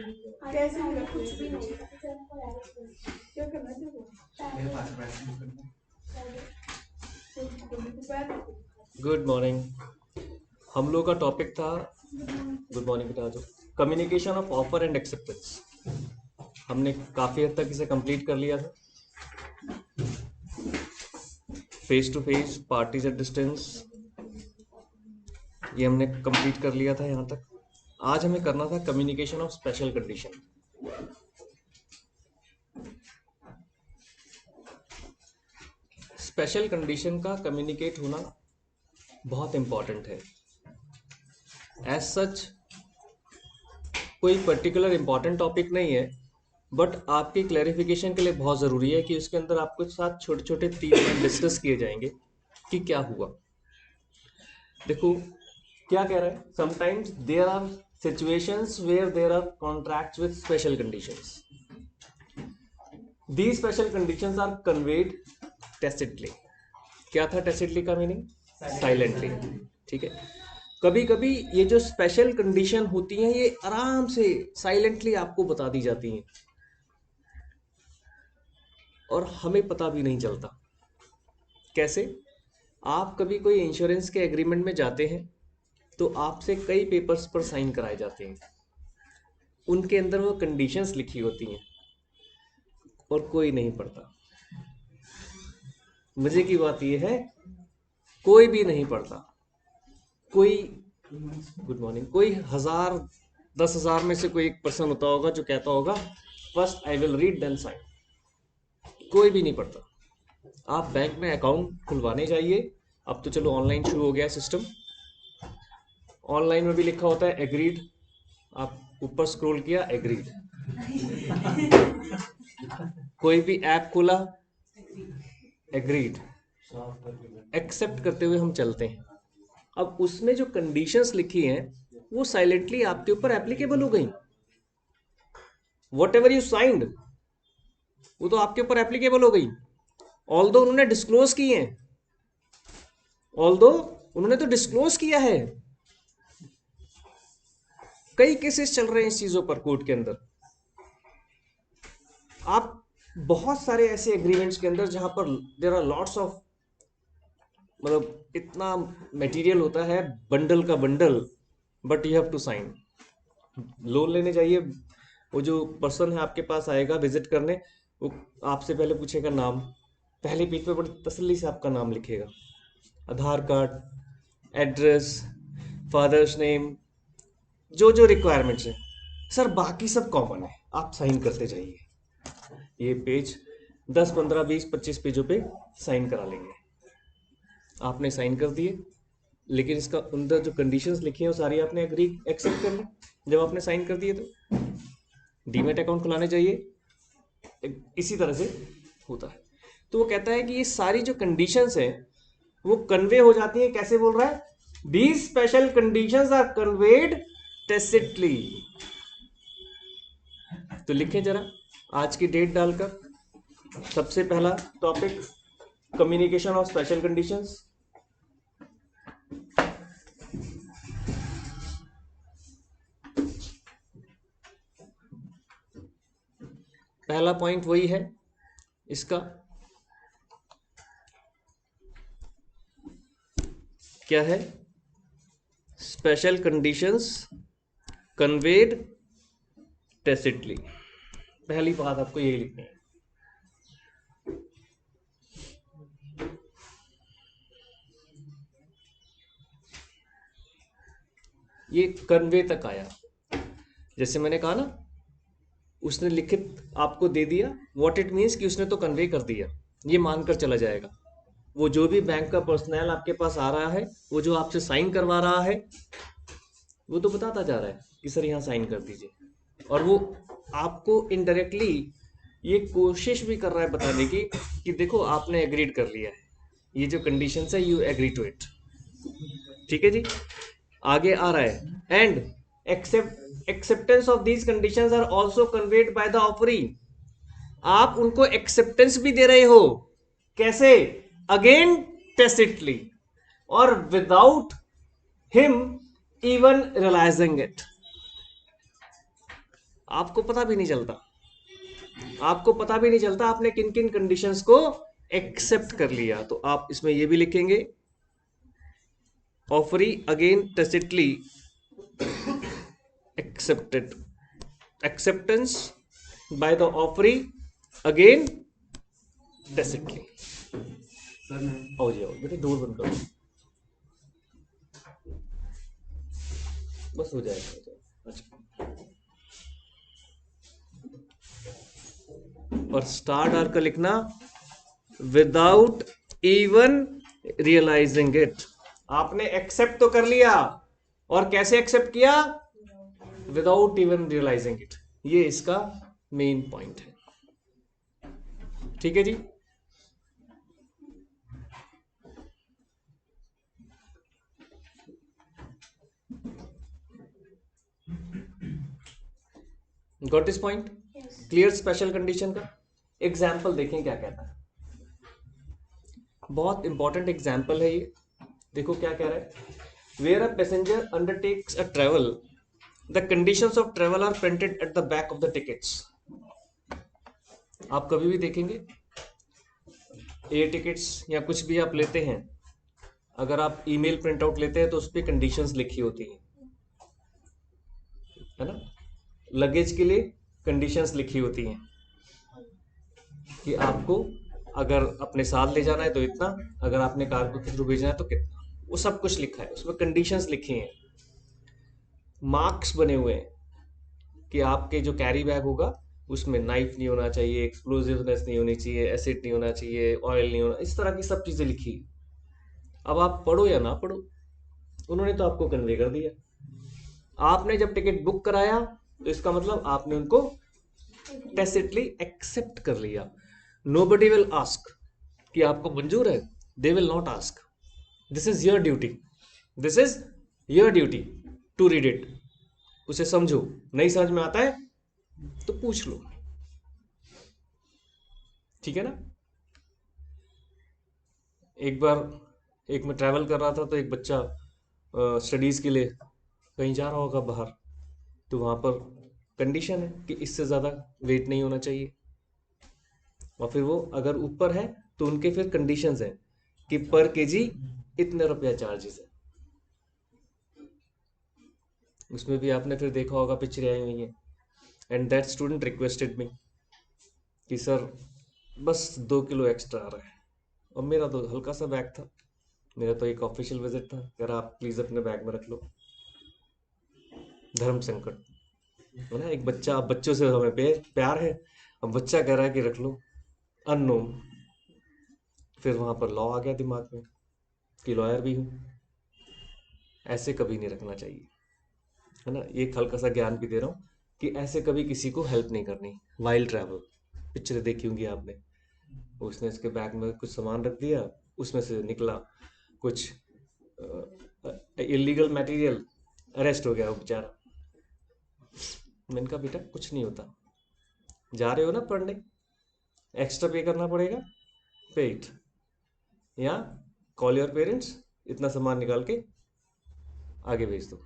कैसे मेरा कुछ भी नहीं क्या करना है मेरे पास गुड मॉर्निंग। हम लोग का टॉपिक था, गुड मॉर्निंग बेटा, जो communication of offer and acceptance. हमने काफ़ी हद तक इसे कंप्लीट कर लिया था। Face to face, parties at distance, ये हमने कंप्लीट कर लिया था यहाँ तक। आज हमें करना था communication of special condition. Special condition का कम्युनिकेट होना बहुत इंपॉर्टेंट है। एज सच कोई पर्टिकुलर इंपॉर्टेंट टॉपिक नहीं है, बट आपकी क्लैरिफिकेशन के लिए बहुत ज़रूरी है कि उसके अंदर आपके साथ छोटे छोटे 3 पॉइंट डिस्कस किए जाएंगे कि क्या हुआ। देखो क्या कह रहा है, sometimes there are situations where there are contracts with special conditions. These special conditions are conveyed tacitly. क्या था टेसिटली का मीनिंग? साइलेंटली। ठीक है, कभी कभी ये जो स्पेशल कंडीशन होती हैं ये आराम से साइलेंटली आपको बता दी जाती हैं और हमें पता भी नहीं चलता। कैसे? आप कभी कोई इंश्योरेंस के एग्रीमेंट में जाते हैं तो आपसे कई पेपर्स पर साइन कराए जाते हैं, उनके अंदर वो कंडीशंस लिखी होती हैं और कोई नहीं पढ़ता। मजे की बात यह है, कोई भी नहीं पढ़ता। कोई, गुड मॉर्निंग, कोई 1000 10,000 में से कोई एक पर्सन होता होगा जो कहता होगा first I will read then sign. कोई भी नहीं पढ़ता। आप बैंक में अकाउंट खुलवाने जाइए, अब तो चलो ऑनलाइन शुरू हो गया सिस्टम, ऑनलाइन में भी लिखा होता है एग्रीड, आप ऊपर स्क्रॉल किया एग्रीड। कोई भी ऐप खोला एग्रीड, एक्सेप्ट करते हुए हम चलते हैं। अब उसमें जो कंडीशंस लिखी हैं वो साइलेंटली आपके ऊपर एप्लीकेबल हो गई। वॉट एवर यू साइंड वो तो आपके ऊपर एप्लीकेबल हो गई। ऑल्दो उन्होंने डिस्क्लोज की है, ऑल्दो उन्होंने तो डिस्क्लोज किया है। कई केसेस चल रहे हैं इस चीजों पर कोर्ट के अंदर। आप बहुत सारे ऐसे एग्रीमेंट्स के अंदर जहां पर देयर आर लॉट्स ऑफ, मतलब इतना मटेरियल होता है, बंडल का bundle, but you have to sign. Loan लेने जाइए, वो जो पर्सन है आपके पास आएगा विजिट करने, वो आपसे पहले पूछेगा नाम, पहले पेज पे बड़ी तसल्ली से आपका नाम लिखेगा, आधार कार्ड, एड्रेस, फादर्स नेम, जो जो रिक्वायरमेंट्स है सर, बाकी सब कॉमन है, आप साइन करते जाइए। ये पेज 10 15 20 25 पेजों पे साइन करा लेंगे। आपने साइन कर दिए, लेकिन इसका अंदर जो कंडीशंस लिखी हैं वो सारी आपने एग्री एक्सेप्ट कर ली जब आपने साइन कर दिए। तो डीमेट अकाउंट खुलाने चाहिए, इसी तरह से होता है। तो वो कहता है कि ये सारी जो कंडीशंस हैं वो कन्वे हो जाती है। कैसे बोल रहा है? These special conditions are conveyed tacitly. तो लिखे जरा आज की डेट डालकर, सबसे पहला topic communication of special conditions. पहला पॉइंट वही है इसका, क्या है? Special conditions conveyed tacitly. पहली बात आपको यही लिखनी है। ये कन्वे तक आया, जैसे मैंने कहा ना, उसने लिखित आपको दे दिया, व्हाट इट मीन्स कि उसने तो कन्वे कर दिया, ये मानकर चला जाएगा। वो जो भी बैंक का पर्सनल आपके पास आ रहा है, वो जो आपसे साइन करवा रहा है, वो तो बताता जा रहा है कि सर यहाँ साइन कर दीजिए, और वो आपको इनडायरेक्टली ये कोशिश भी कर रहा है बताने की कि देखो आपने एग्रीड कर लिया है, ये जो कंडीशन है यू एग्री टू इट। ठीक है जी, आगे आ रहा है, and acceptance of these conditions are also conveyed by the offeree. आप उनको एक्सेप्टेंस भी दे रहे हो, कैसे? अगेन टेसिटली, और without him even realising it. आपको पता भी नहीं चलता, आपको पता भी नहीं चलता आपने किन किन कंडीशंस को एक्सेप्ट कर लिया। तो आप इसमें ये भी लिखेंगे, offeree again tacitly accepted, acceptance by the offeree again tacitly। आओ जी आओ बेटे, डोर बंद करो, बस हो जाएगा। अच्छा, और स्टार्ट आर का लिखना विदाउट इवन रियलाइजिंग इट। आपने एक्सेप्ट तो कर लिया, और कैसे एक्सेप्ट किया? Without even realising it. ये इसका मेन पॉइंट है। ठीक है जी। Got this point clear? Special condition का एग्जाम्पल देखें क्या कहता है, बहुत इंपॉर्टेंट एग्जाम्पल है ये। देखो क्या कह रहा है, where a passenger undertakes a travel, the conditions of travel are printed at the back of the tickets. आप कभी भी देखेंगे एयर टिकट्स या कुछ भी आप लेते हैं, अगर आप ईमेल प्रिंट आउट लेते हैं तो उस पर कंडीशंस लिखी होती हैं, है ना। लगेज के लिए कंडीशंस लिखी होती हैं कि आपको अगर अपने साथ ले जाना है तो इतना, अगर आपने कार के थ्रू भेजना है तो कितना, वो सब कुछ लिखा है, उसमें कंडीशंस लिखी हैं, मार्क्स बने हुए हैं कि आपके जो कैरी बैग होगा उसमें नाइफ नहीं होना चाहिए, एक्सप्लोजिवनेस नहीं होनी चाहिए, एसिड नहीं होना चाहिए, ऑयल नहीं होना, इस तरह की सब चीजें लिखी। अब आप पढ़ो या ना पढ़ो, उन्होंने तो आपको कन्वे कर दिया। आपने जब टिकट बुक कराया तो इसका मतलब आपने उनको टैसिटली एक्सेप्ट कर लिया। नोबडी विल आस्क कि आपको मंजूर है, they will not ask. This is your duty, this is your duty to read it. उसे समझो, नहीं समझ में आता है तो पूछ लो, ठीक है ना। एक बार मैं ट्रैवल कर रहा था तो एक बच्चा स्टडीज के लिए कहीं जा रहा होगा बाहर, तो वहां पर कंडीशन है कि इससे ज़्यादा वेट नहीं होना चाहिए, और फिर वो अगर ऊपर है तो उनके फिर कंडीशंस हैं कि पर केजी इतने रुपया चार्जेस है। उसमें भी आपने फिर देखा होगा पिक्चरें आई हुई हैं, एंड दैट स्टूडेंट रिक्वेस्टेड मी कि सर बस 2 किलो एक्स्ट्रा आ रहा है, और मेरा तो हल्का सा बैग था, मेरा तो एक ऑफिशियल विजिट था, कह रहा आप प्लीज़ अपने बैग में रख लो। धर्म संकट है ना, एक बच्चा, अब बच्चों से हमें प्यार है, अब बच्चा कह रहा है कि रख लो, अननोन। फिर वहां पर लॉ आ गया दिमाग में कि लॉयर भी हूँ, ऐसे कभी नहीं रखना चाहिए, है ना। एक हल्का सा ज्ञान भी दे रहा हूँ कि ऐसे कभी किसी को हेल्प नहीं करनी वाइल्ड ट्रैवल। पिक्चर देखी होंगी आपने, उसने इसके बैग में कुछ सामान रख दिया, उसमें से निकला कुछ इलीगल मटेरियल, अरेस्ट हो गया वो बेचारा। मैंने कहा बेटा कुछ नहीं होता, जा रहे हो ना पढ़ने, एक्स्ट्रा पे करना पड़ेगा, पे इट, या कॉल योर पेरेंट्स, इतना सामान निकाल के आगे भेज दो।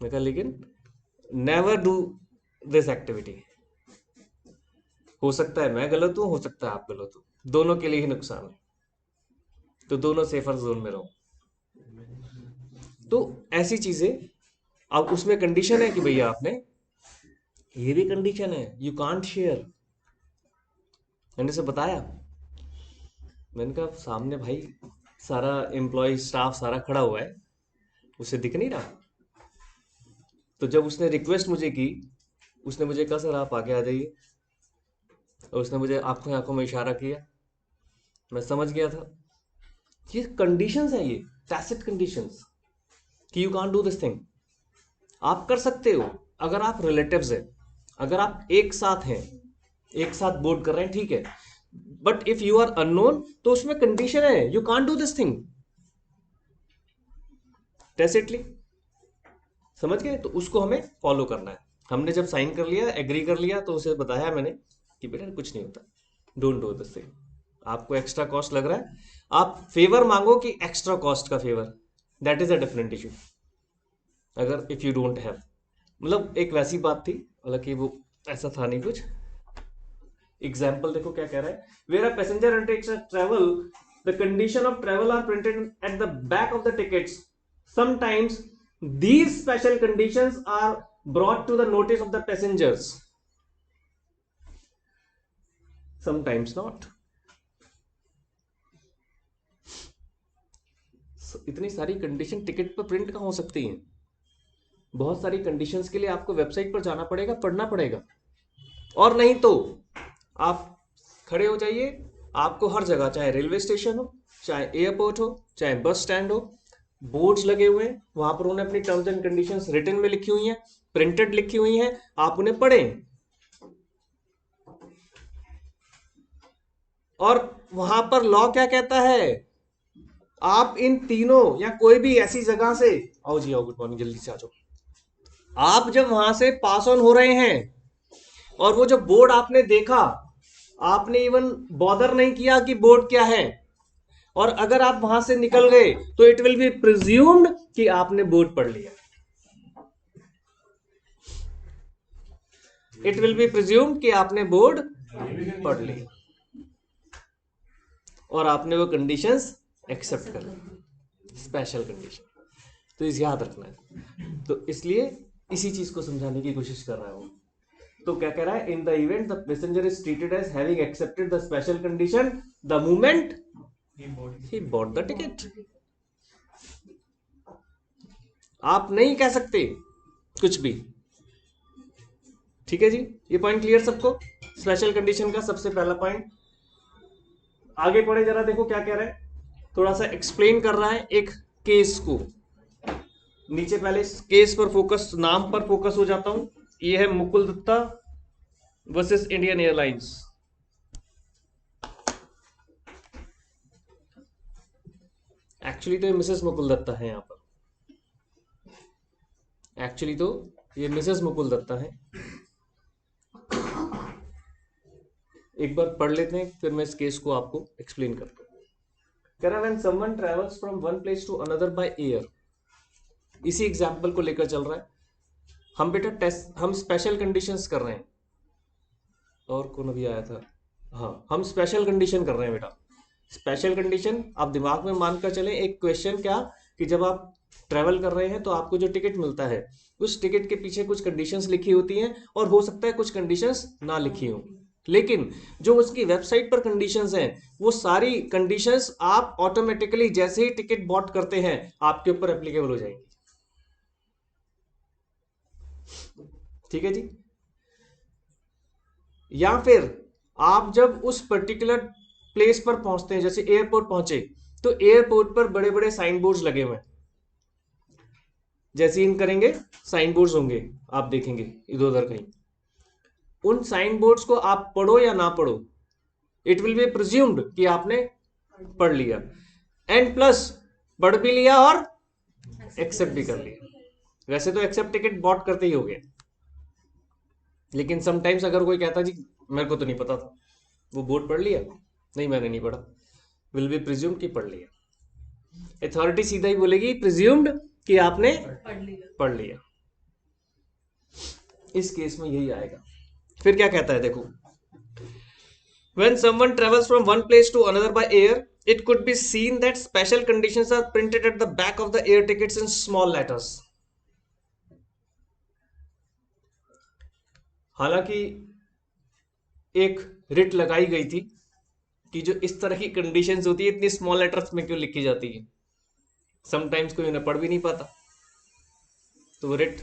मैं कहा लेकिन नेवर डू दिस एक्टिविटी। हो सकता है मैं गलत हूं, हो सकता है आप गलत हो, दोनों के लिए ही नुकसान है, तो दोनों सेफर जोन में रहो। तो ऐसी चीजें, अब उसमें कंडीशन है कि भैया आपने, ये भी कंडीशन है, यू कांट शेयर। मैंने से बताया, मैंने कहा सामने भाई सारा एम्प्लॉय स्टाफ सारा खड़ा हुआ है, उसे दिख नहीं रहा। तो जब उसने रिक्वेस्ट मुझे की, उसने मुझे कहा सर आप आगे आ जाइए, और उसने मुझे आंखों आंखों में इशारा किया, मैं समझ गया था ये कंडीशंस है, ये टैसिट कंडीशंस कि you can't do this thing. आप कर सकते हो अगर आप रिलेटिव्स हैं, अगर आप एक साथ हैं, एक साथ बोर्ड कर रहे हैं, ठीक है, but if you are unknown तो उसमें कंडीशन है, you can't do this thing tacitly. समझ गए? तो उसको हमें फॉलो करना है। हमने जब साइन कर लिया, एग्री कर लिया, तो उसे बताया मैंने कि बेटा कुछ नहीं होता, डोंट डू दिस थिंग। आपको एक्स्ट्रा कॉस्ट लग रहा है, आप फेवर मांगो कि एक्स्ट्रा कॉस्ट का favour, that is a different issue. अगर इफ यू डोंट हैव, मतलब एक वैसी बात थी, हालांकि वो ऐसा था नहीं कुछ। एग्जाम्पल देखो क्या कह रहा है, where a passenger undertakes a travel, the condition of travel are printed at the back of the tickets, sometimes these special conditions are brought to the notice of the passengers, sometimes not. इतनी सारी condition ticket पर print कहाँ हो सकती हैं? बहुत सारी conditions के लिए आपको वेबसाइट पर जाना पड़ेगा, पढ़ना पड़ेगा, और नहीं तो आप खड़े हो जाइए, आपको हर जगह, चाहे रेलवे स्टेशन हो, चाहे एयरपोर्ट हो, चाहे बस स्टैंड हो, बोर्ड्स लगे हुए हैं, वहां पर उन्हें अपनी टर्म्स एंड कंडीशंस रिटन में लिखी हुई हैं, प्रिंटेड लिखी हुई हैं, आप उन्हें पढ़ें। और वहां पर लॉ क्या कहता है, आप इन तीनों या कोई भी ऐसी जगह से, आओ जी आओ, गुड मॉर्निंग, जल्दी से आ जाओ, आप जब वहां से पास ऑन हो रहे हैं और वो जो बोर्ड आपने देखा, आपने इवन बॉदर नहीं किया कि बोर्ड क्या है, और अगर आप वहां से निकल गए तो इट विल बी प्रिज्यूम्ड कि आपने बोर्ड पढ़ लिया, इट विल बी प्रिज्यूम्ड कि आपने बोर्ड पढ़ लिया और आपने वो कंडीशंस एक्सेप्ट कर ली, स्पेशल कंडीशन। तो इस याद रखना है, तो इसलिए इसी चीज को समझाने की कोशिश कर रहा है वो। तो क्या कह रहा है, in the event the passenger is treated as having accepted the special condition the moment he bought the ticket. आप नहीं कह सकते कुछ भी, ठीक है जी, ये पॉइंट क्लियर सबको, स्पेशल कंडीशन का सबसे पहला पॉइंट। आगे पढ़े जरा, देखो क्या कह रहा है, थोड़ा सा एक्सप्लेन कर रहा है एक केस को। नीचे पहले केस पर फोकस, नाम पर फोकस हो जाता हूं। ये है Mukul Datta versus Indian Airlines. Actually तो ये मिसेस मुकुल दत्ता है, यहां पर एक्चुअली तो ये मिसेस मुकुल दत्ता है। एक बार पढ़ लेते हैं, फिर मैं इस केस को आपको एक्सप्लेन करता हूं। कह रहा है when someone travels from one place to another by air, इसी एग्जांपल को लेकर चल रहा है। हम बेटा टेस्ट, हम स्पेशल कंडीशंस कर रहे हैं, और कौन अभी आया था, हाँ, हम स्पेशल कंडीशन कर रहे हैं बेटा। स्पेशल कंडीशन आप दिमाग में मानकर चलें, एक क्वेश्चन क्या कि जब आप ट्रेवल कर रहे हैं तो आपको जो टिकट मिलता है, उस टिकट के पीछे कुछ कंडीशंस लिखी होती हैं, और हो सकता है कुछ कंडीशंस ना लिखी हो, लेकिन जो उसकी वेबसाइट पर कंडीशंस हैं, वो सारी कंडीशंस आप ऑटोमेटिकली जैसे ही टिकट बॉट करते हैं आपके ऊपर एप्लीकेबल हो जाएंगी, ठीक है जी। या फिर आप जब उस पर्टिकुलर प्लेस पर पहुंचते हैं, जैसे एयरपोर्ट पहुंचे, तो एयरपोर्ट पर बड़े बड़े साइन बोर्ड्स लगे हुए हैं, जैसे इन करेंगे साइन बोर्ड्स होंगे, आप देखेंगे इधर उधर कहीं, उन साइन बोर्ड्स को आप पढ़ो या ना पढ़ो, इट विल बी प्रिज्यूम्ड कि आपने पढ़ लिया, एंड प्लस पढ़ भी लिया और एक्सेप्ट भी कर लिया। वैसे तो एक्सेप्ट टिकट बॉट करते ही हो गए, लेकिन समटाइम्स अगर कोई कहता जी मेरे को तो नहीं पता था, वो बोर्ड पढ़ लिया, नहीं मैंने नहीं पढ़ा, विल बी प्रिज्यूम्ड कि पढ़ लिया। अथॉरिटी सीधा ही बोलेगी प्रिज्यूम्ड कि आपने पढ़ लिया। इस केस में यही आएगा। फिर क्या कहता है देखो, when someone travels from one place to another by air, it could be seen that special conditions are printed at the back of the air tickets in small letters. हालांकि एक रिट लगाई गई थी कि जो इस तरह की कंडीशंस होती है इतनी स्मॉल लेटर्स में क्यों लिखी जाती है, समटाइम्स कोई उन्हें पढ़ भी नहीं पाता, तो वो रिट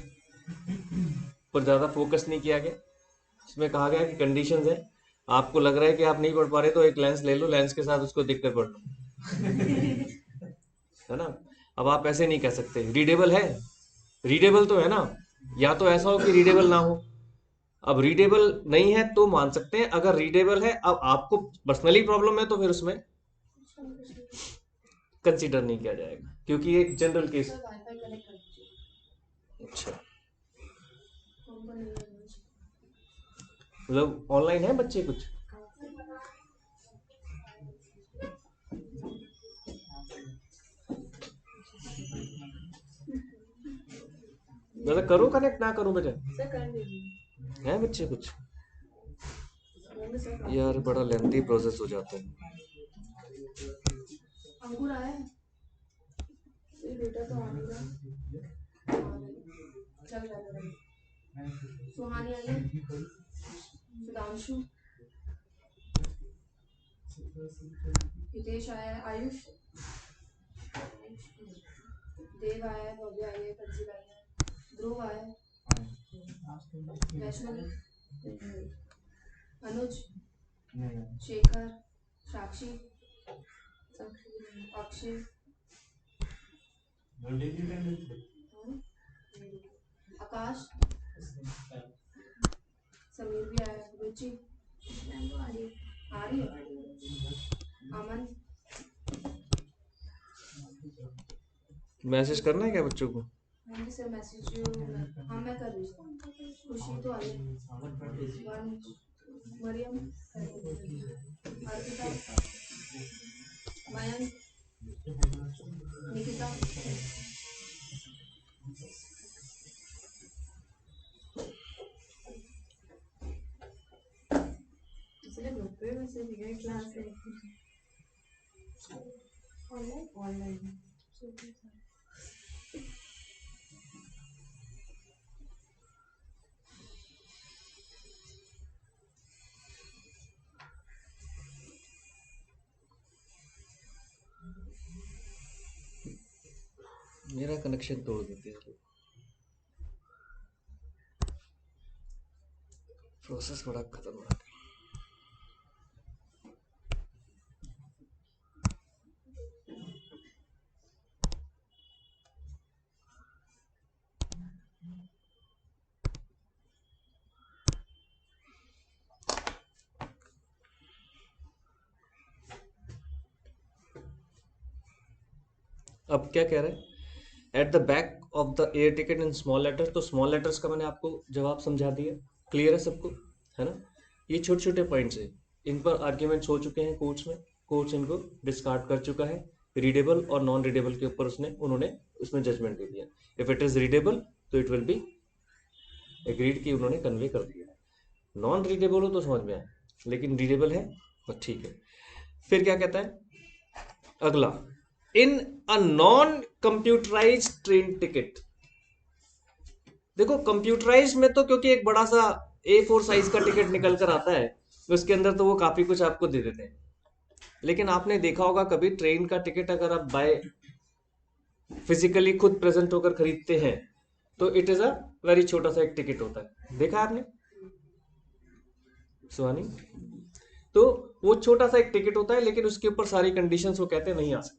पर ज्यादा फोकस नहीं किया गया। इसमें कहा गया कि कंडीशंस है, आपको लग रहा है कि आप नहीं पढ़ पा रहे तो एक लेंस ले लो, लेंस के साथ उसको देख कर पढ़ लो, है ना। अब आप ऐसे नहीं कह सकते रीडेबल है, रीडेबल तो है ना, या तो ऐसा हो कि रीडेबल ना हो। अब रीडेबल नहीं है तो मान सकते हैं, अगर रीडेबल है, अब आपको पर्सनली प्रॉब्लम है तो फिर उसमें कंसीडर नहीं किया जाएगा, क्योंकि एक जनरल केस। अच्छा, मतलब ऑनलाइन है बच्चे कुछ, मतलब करो कनेक्ट ना करो बेटा, है बच्चे कुछ? मुंह में सब यार बड़ा लेंथी प्रोसेस हो जाता है। अंकुर आया है? ये बेटा तो आ नहीं रहा। चल रहा है। सुहानी आई है? सुधांशु, हितेश आया है, आयुष, देव आया है, भव्य आई है, कंसिल आई है, ध्रुव आया है, वैष्णवी, अनुज, शेखर, साक्षी, अक्षय, आकाश, समीर भी आया है, रुचि आ रही है, अमन, मैसेज करना है क्या बच्चों को? मुझे से मैसेज हाँ मैं कर रही हूँ। खुशी तो आई, मरियम, अर्पिता, मयंक, निकिता, इसलिए ग्रुप पे मैसेज गए क्लास है ऑनलाइन मेरा कनेक्शन तोड़ देते हैं। प्रोसेस बड़ा खतरनाक है। अब क्या कह रहे हैं? At the back of the air ticket in small letter. तो स्मॉल लेटर्स का मैंने आपको जवाब समझा दिया। क्लियर है सबको? है ना? ये छोटे छोटे पॉइंट्स है, इन पर आर्ग्यूमेंट्स हो चुके हैं कोर्ट्स में। कोर्ट्स इनको डिस्कार्ड कर चुका है। रीडेबल और नॉन रीडेबल के ऊपर उन्होंने उसमें जजमेंट दे दिया। इफ इट इज रीडेबल तो इट विल बी एग्रीड की उन्होंने कन्वे कर दिया। नॉन रीडेबल हो तो समझ में आए, लेकिन रीडेबल है तो ठीक है। फिर क्या कहता है अगला? In a non computerize train ticket. देखो कंप्यूटराइज में तो क्योंकि एक बड़ा सा A4 साइज का टिकट निकल कर आता है, उसके अंदर तो वो काफी कुछ आपको दे देते हैं। लेकिन आपने देखा होगा कभी ट्रेन का टिकट अगर आप बाय फिजिकली खुद प्रेजेंट होकर खरीदते हैं तो इट इज अ वेरी छोटा सा एक टिकट होता है। देखा आपने सुहानी? तो वो छोटा सा एक टिकट होता है, लेकिन उसके ऊपर सारी कंडीशंस वो कहते हैं नहीं आ सकती।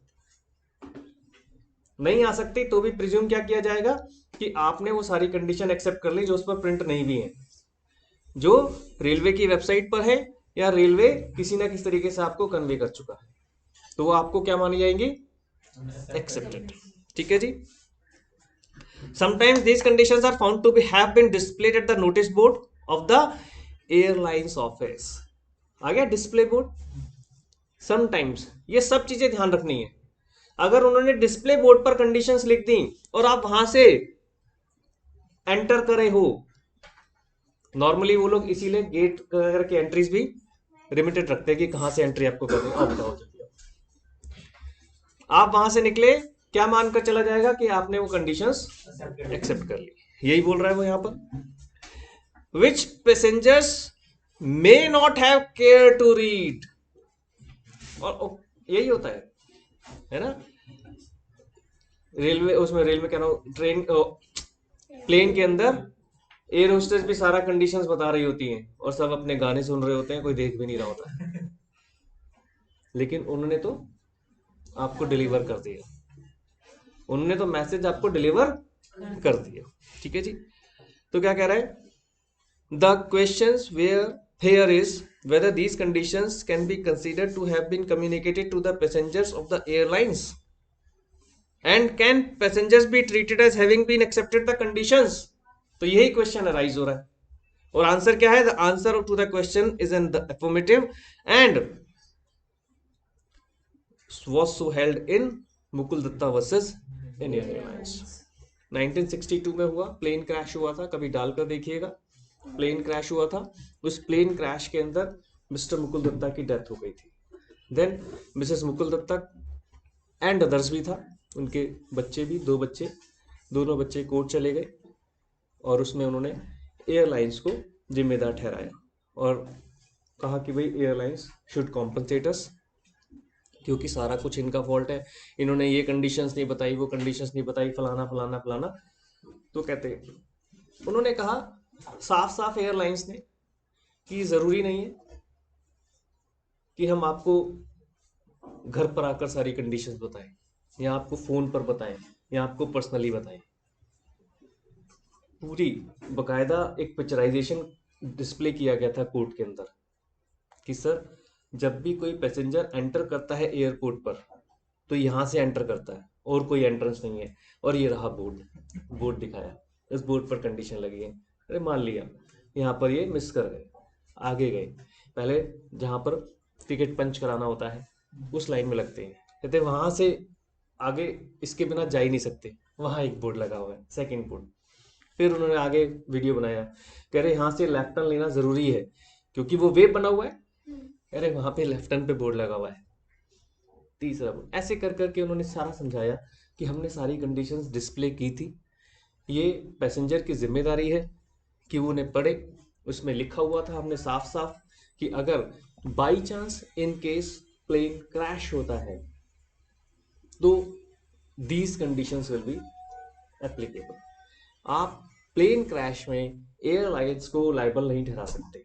नहीं आ सकती तो भी प्रिज्यूम क्या किया जाएगा कि आपने वो सारी कंडीशन एक्सेप्ट कर ली जो उस पर प्रिंट नहीं भी है, जो रेलवे की वेबसाइट पर है या रेलवे किसी ना किसी तरीके से आपको कन्वे कर चुका है, तो वो आपको क्या मानी जाएंगी? एक्सेप्टेड। ठीक है जी। Sometimes these conditions are found to have been displayed at the notice board of the airlines office. आ गया डिस्प्ले बोर्ड? समटाइम्स ये सब चीजें ध्यान रखनी है। अगर उन्होंने डिस्प्ले बोर्ड पर कंडीशंस लिख दी और आप वहां से एंटर करे हो, नॉर्मली वो लोग इसीलिए गेट के एंट्रीज भी लिमिटेड रखते हैं कि कहां से एंट्री आपको करनी है। आप वहां से निकले, क्या मानकर चला जाएगा कि आपने वो कंडीशंस एक्सेप्ट कर ली। यही बोल रहा है वो यहां पर। Which passengers may not have care to read. और यही होता है ना? रेलवे उसमें रेलवे कह रहा हूं, ट्रेन प्लेन के अंदर एयर होस्टेस भी सारा कंडीशंस बता रही होती हैं और सब अपने गाने सुन रहे होते हैं, कोई देख भी नहीं रहा होता, लेकिन उन्होंने तो आपको डिलीवर कर दिया। उन्होंने तो मैसेज आपको डिलीवर कर दिया। ठीक है जी। तो क्या कह रहा है? The questions here is whether these conditions can be considered to have been communicated to the passengers of the airlines and can passengers be treated as having been accepted the conditions। तो यही question arise हो रहा है और answer क्या है? The answer to the question is in the affirmative and was so held in Mukul Datta versus Indian Airlines. 1962 में हुआ, प्लेन क्रैश हुआ था, कभी डालकर देखिएगा। प्लेन क्रैश हुआ था, उस प्लेन क्रैश के अंदर मिस्टर मुकुल दत्ता की डेथ हो गई थी। Then Mrs Mukul Datta and others भी था, उनके बच्चे भी, 2 बच्चे, दोनों बच्चे कोर्ट चले गए और उसमें उन्होंने एयरलाइंस को जिम्मेदार ठहराया और कहा कि भाई एयरलाइंस शुड कॉम्पनसेट अस, क्योंकि सारा कुछ इनका फॉल्ट है, इन्होंने ये कंडीशंस नहीं बताई, वो कंडीशंस नहीं बताई, फलाना फलाना फलाना। तो कहते, उन्होंने कहा साफ साफ एयरलाइंस ने कि ज़रूरी नहीं है कि हम आपको घर पर आकर सारी कंडीशंस बताएं या आपको फ़ोन पर बताएं या आपको पर्सनली बताएं। पूरी बकायदा एक पिक्चराइजेशन डिस्प्ले किया गया था कोर्ट के अंदर कि सर जब भी कोई पैसेंजर एंटर करता है एयरपोर्ट पर तो यहाँ से एंटर करता है और कोई एंट्रेंस नहीं है। और ये रहा बोर्ड दिखाया, इस बोर्ड पर कंडीशन लगी है। अरे मान लिया यहाँ पर ये मिस कर गए, आगे गए, पहले जहाँ पर टिकट पंच कराना होता है उस लाइन में लगते हैं, कहते वहाँ से आगे इसके बिना जा ही नहीं सकते, वहाँ एक बोर्ड लगा हुआ है, सेकंड बोर्ड। फिर उन्होंने आगे वीडियो बनाया, कह रहे यहाँ से लेफ्ट टर्न लेना ज़रूरी है क्योंकि वो वे बना हुआ है, कह रहे वहाँ पे लेफ्ट टर्न पे बोर्ड लगा हुआ है, तीसरा बोर्ड। ऐसे कर करके उन्होंने सारा समझाया कि हमने सारी कंडीशंस डिस्प्ले की थी, ये पैसेंजर की जिम्मेदारी है कि वो उन्हें पढ़े, उसमें लिखा हुआ था हमने साफ साफ कि अगर by chance in case plane crash होता है तो these conditions will be applicable. आप प्लेन क्रैश में एयरलाइंस को लायबल नहीं ठहरा सकते।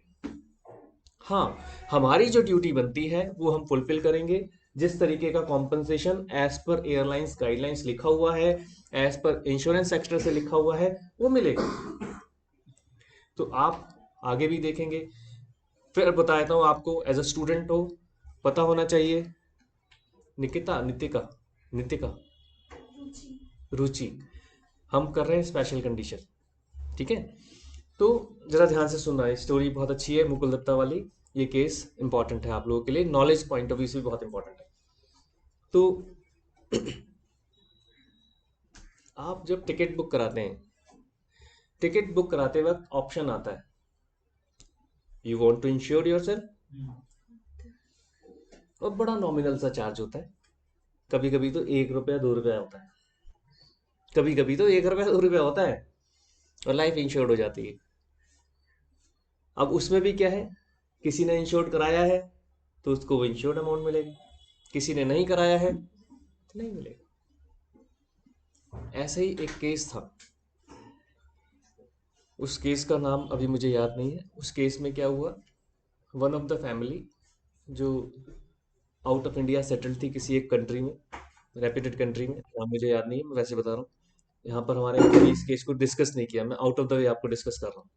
हाँ, हमारी जो ड्यूटी बनती है वो हम फुलफिल करेंगे, जिस तरीके का compensation as per airlines guidelines लिखा हुआ है, एज पर इंश्योरेंस सेक्टर से लिखा हुआ है, वो मिलेगा। तो आप आगे भी देखेंगे। फिर बता देता हूँ आपको, एज अ स्टूडेंट हो पता होना चाहिए। नितिका रुचि, हम कर रहे हैं स्पेशल कंडीशन, ठीक है? तो जरा ध्यान से सुनना है, स्टोरी बहुत अच्छी है मुकुल दत्ता वाली, ये केस इंपॉर्टेंट है आप लोगों के लिए, नॉलेज पॉइंट ऑफ व्यू से भी बहुत इंपॉर्टेंट है। तो आप जब टिकट बुक कराते हैं, टिकट बुक कराते वक्त ऑप्शन आता है, you want to insure yourself, और बड़ा नॉमिनल सा चार्ज होता है, कभी कभी तो 1 रुपया 2 रुपया होता है, कभी कभी तो 1 रुपया 2 रुपया होता है और लाइफ इंश्योर्ड हो जाती है। अब उसमें भी क्या है, किसी ने इंश्योर्ड कराया है तो उसको वो इंश्योर्ड अमाउंट मिलेगा, किसी ने नहीं कराया है तो नहीं मिलेगा। ऐसे ही एक केस था, उस केस का नाम अभी मुझे याद नहीं है। उस केस में क्या हुआ, वन ऑफ द फैमिली जो आउट ऑफ इंडिया सेटल्ड थी किसी एक कंट्री में, रेप्यूटेड कंट्री में, नाम मुझे याद नहीं है, मैं वैसे बता रहा हूँ, यहाँ पर हमारे अभी इस केस को डिस्कस नहीं किया, मैं आउट ऑफ द वे आपको डिस्कस कर रहा हूँ।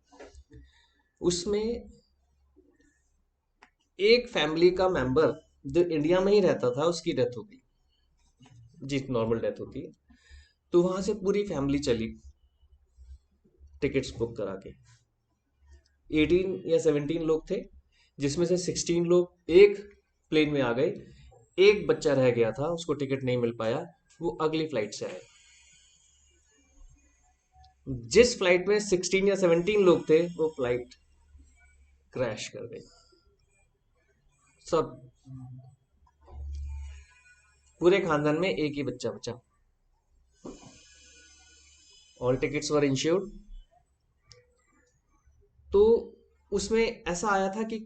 उसमें एक फैमिली का मेंबर जो इंडिया में ही रहता था उसकी डेथ हो गई, जी नॉर्मल डेथ होती है। तो वहां से पूरी फैमिली चली टिकट्स बुक करा के, 18 या 17 लोग थे, जिसमें से 16 लोग एक प्लेन में आ गए, एक बच्चा रह गया था, उसको टिकट नहीं मिल पाया, वो अगली फ्लाइट से आए। जिस फ्लाइट में 16 या 17 लोग थे वो फ्लाइट क्रैश कर गई, सब पूरे खानदान में एक ही बच्चा बचा, ऑल टिकट्स वर इंश्योर्ड। तो उसमें ऐसा आया था कि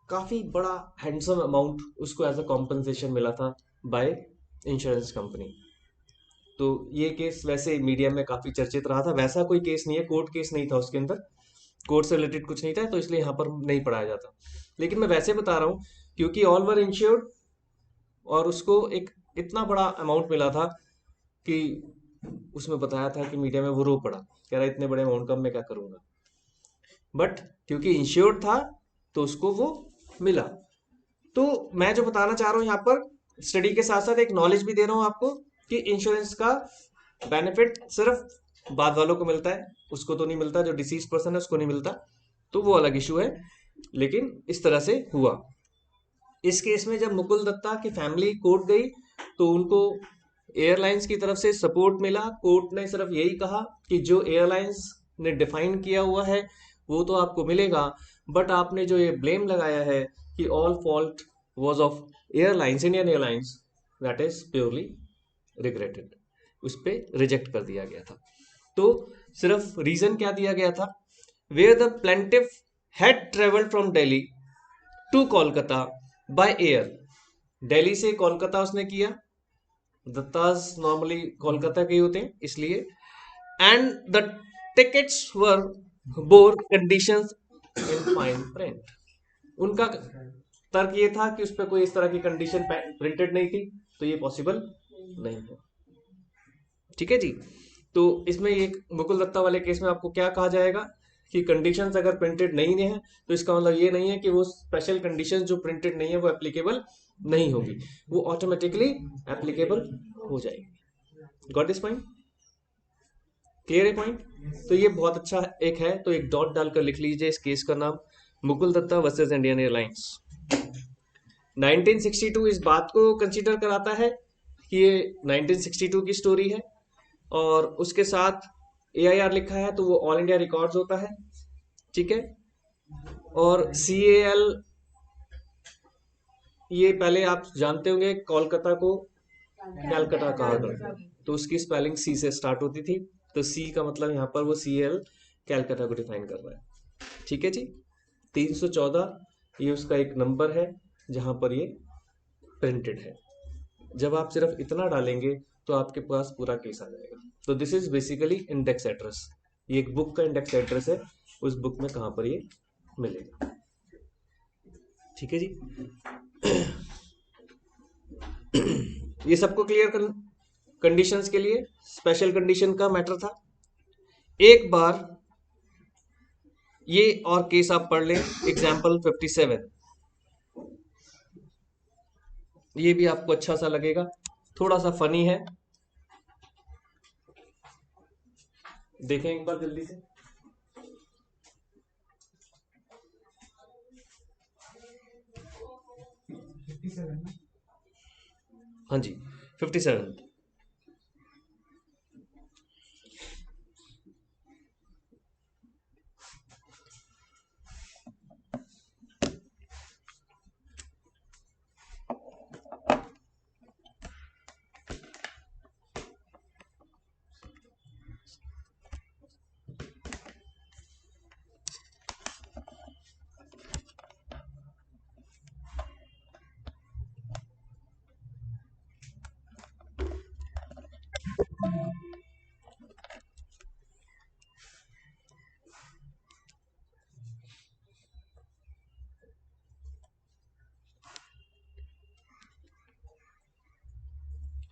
काफी बड़ा हैंडसम अमाउंट उसको एज अ कॉम्पनसेशन मिला था बाय इंश्योरेंस कंपनी। तो ये केस वैसे मीडिया में काफी चर्चित रहा था, वैसा कोई केस नहीं है, कोर्ट केस नहीं था उसके अंदर, कोर्ट से रिलेटेड कुछ नहीं था, तो इसलिए यहाँ पर नहीं पढ़ाया जाता, लेकिन मैं वैसे बता रहा हूँ क्योंकि ऑल वर इंश्योर्ड और उसको एक इतना बड़ा अमाउंट मिला था कि उसमें बताया था कि मीडिया में वो रो पड़ा, कह रहा इतने बड़े अमाउंट का मैं क्या करूंगा, बट क्योंकि इंश्योर्ड था तो उसको वो मिला। तो मैं जो बताना चाह रहा हूँ यहाँ पर, स्टडी के साथ साथ एक नॉलेज भी दे रहा हूँ आपको कि इंश्योरेंस का बेनिफिट सिर्फ बाद वालों को मिलता है, उसको तो नहीं मिलता, जो डिसीज पर्सन है उसको नहीं मिलता, तो वो अलग इशू है। लेकिन इस तरह से हुआ इस केस में, जब मुकुल दत्ता की फैमिली कोर्ट गई तो उनको एयरलाइंस की तरफ से सपोर्ट मिला। कोर्ट ने सिर्फ यही कहा कि जो एयरलाइंस ने डिफाइन किया हुआ है वो तो आपको मिलेगा, बट आपने जो ये ब्लेम लगाया है कि all fault was of airlines, Indian airlines, that is purely regretted, उस पर रिजेक्ट कर दिया गया था। तो सिर्फ रीजन क्या दिया गया था, where the plaintiff had travelled from Delhi to Kolkata by air, Delhi से कोलकाता उसने किया, दत्ताज नॉर्मली कोलकाता के ही होते हैं इसलिए, and the tickets were bore conditions in fine print. उनका तर्क ये था कि उस पर कोई इस तरह की कंडीशन प्रिंटेड नहीं थी, तो ये पॉसिबल नहीं है। ठीक है जी। तो इसमें एक मुकुल दत्ता वाले केस में आपको क्या कहा जाएगा कि कंडीशंस अगर प्रिंटेड नहीं है तो इसका मतलब ये नहीं है कि वो स्पेशल कंडीशंस जो प्रिंटेड नहीं है वो एप्लीकेबल नहीं होगी, वो ऑटोमेटिकली एप्लीकेबल हो जाएगी। Got this point? क्लियर है पॉइंट? तो ये बहुत अच्छा एक है, तो एक डॉट डालकर लिख लीजिए इस केस का नाम, Mukul Datta versus Indian Airlines. 1962 इस बात को कंसीडर कराता है कि ये 1962 की स्टोरी है, और उसके साथ AIR लिखा है तो वो ऑल इंडिया रिकॉर्ड्स होता है। ठीक है। और CAL, ये पहले आप जानते होंगे कोलकाता को कैलकाटा कहा करते, तो उसकी स्पेलिंग C से स्टार्ट होती थी, तो C का मतलब यहाँ पर वो CAL कैलकाटा को डिफाइन कर रहा है। ठीक है जी। 314 ये उसका एक नंबर है जहां पर ये प्रिंटेड है। जब आप सिर्फ इतना डालेंगे तो आपके पास पूरा केस आ जाएगा। तो this is basically index address, ये एक बुक का इंडेक्स एड्रेस है, उस बुक में कहां पर ये मिलेगा। ठीक है जी। ये सबको क्लियर कर, कंडीशंस के लिए स्पेशल कंडीशन का मैटर था। एक बार ये और केस आप पढ़ लें, एग्जाम्पल 57, ये भी आपको अच्छा सा लगेगा, थोड़ा सा फनी है, देखें एक बार जल्दी से। हाँ जी 57।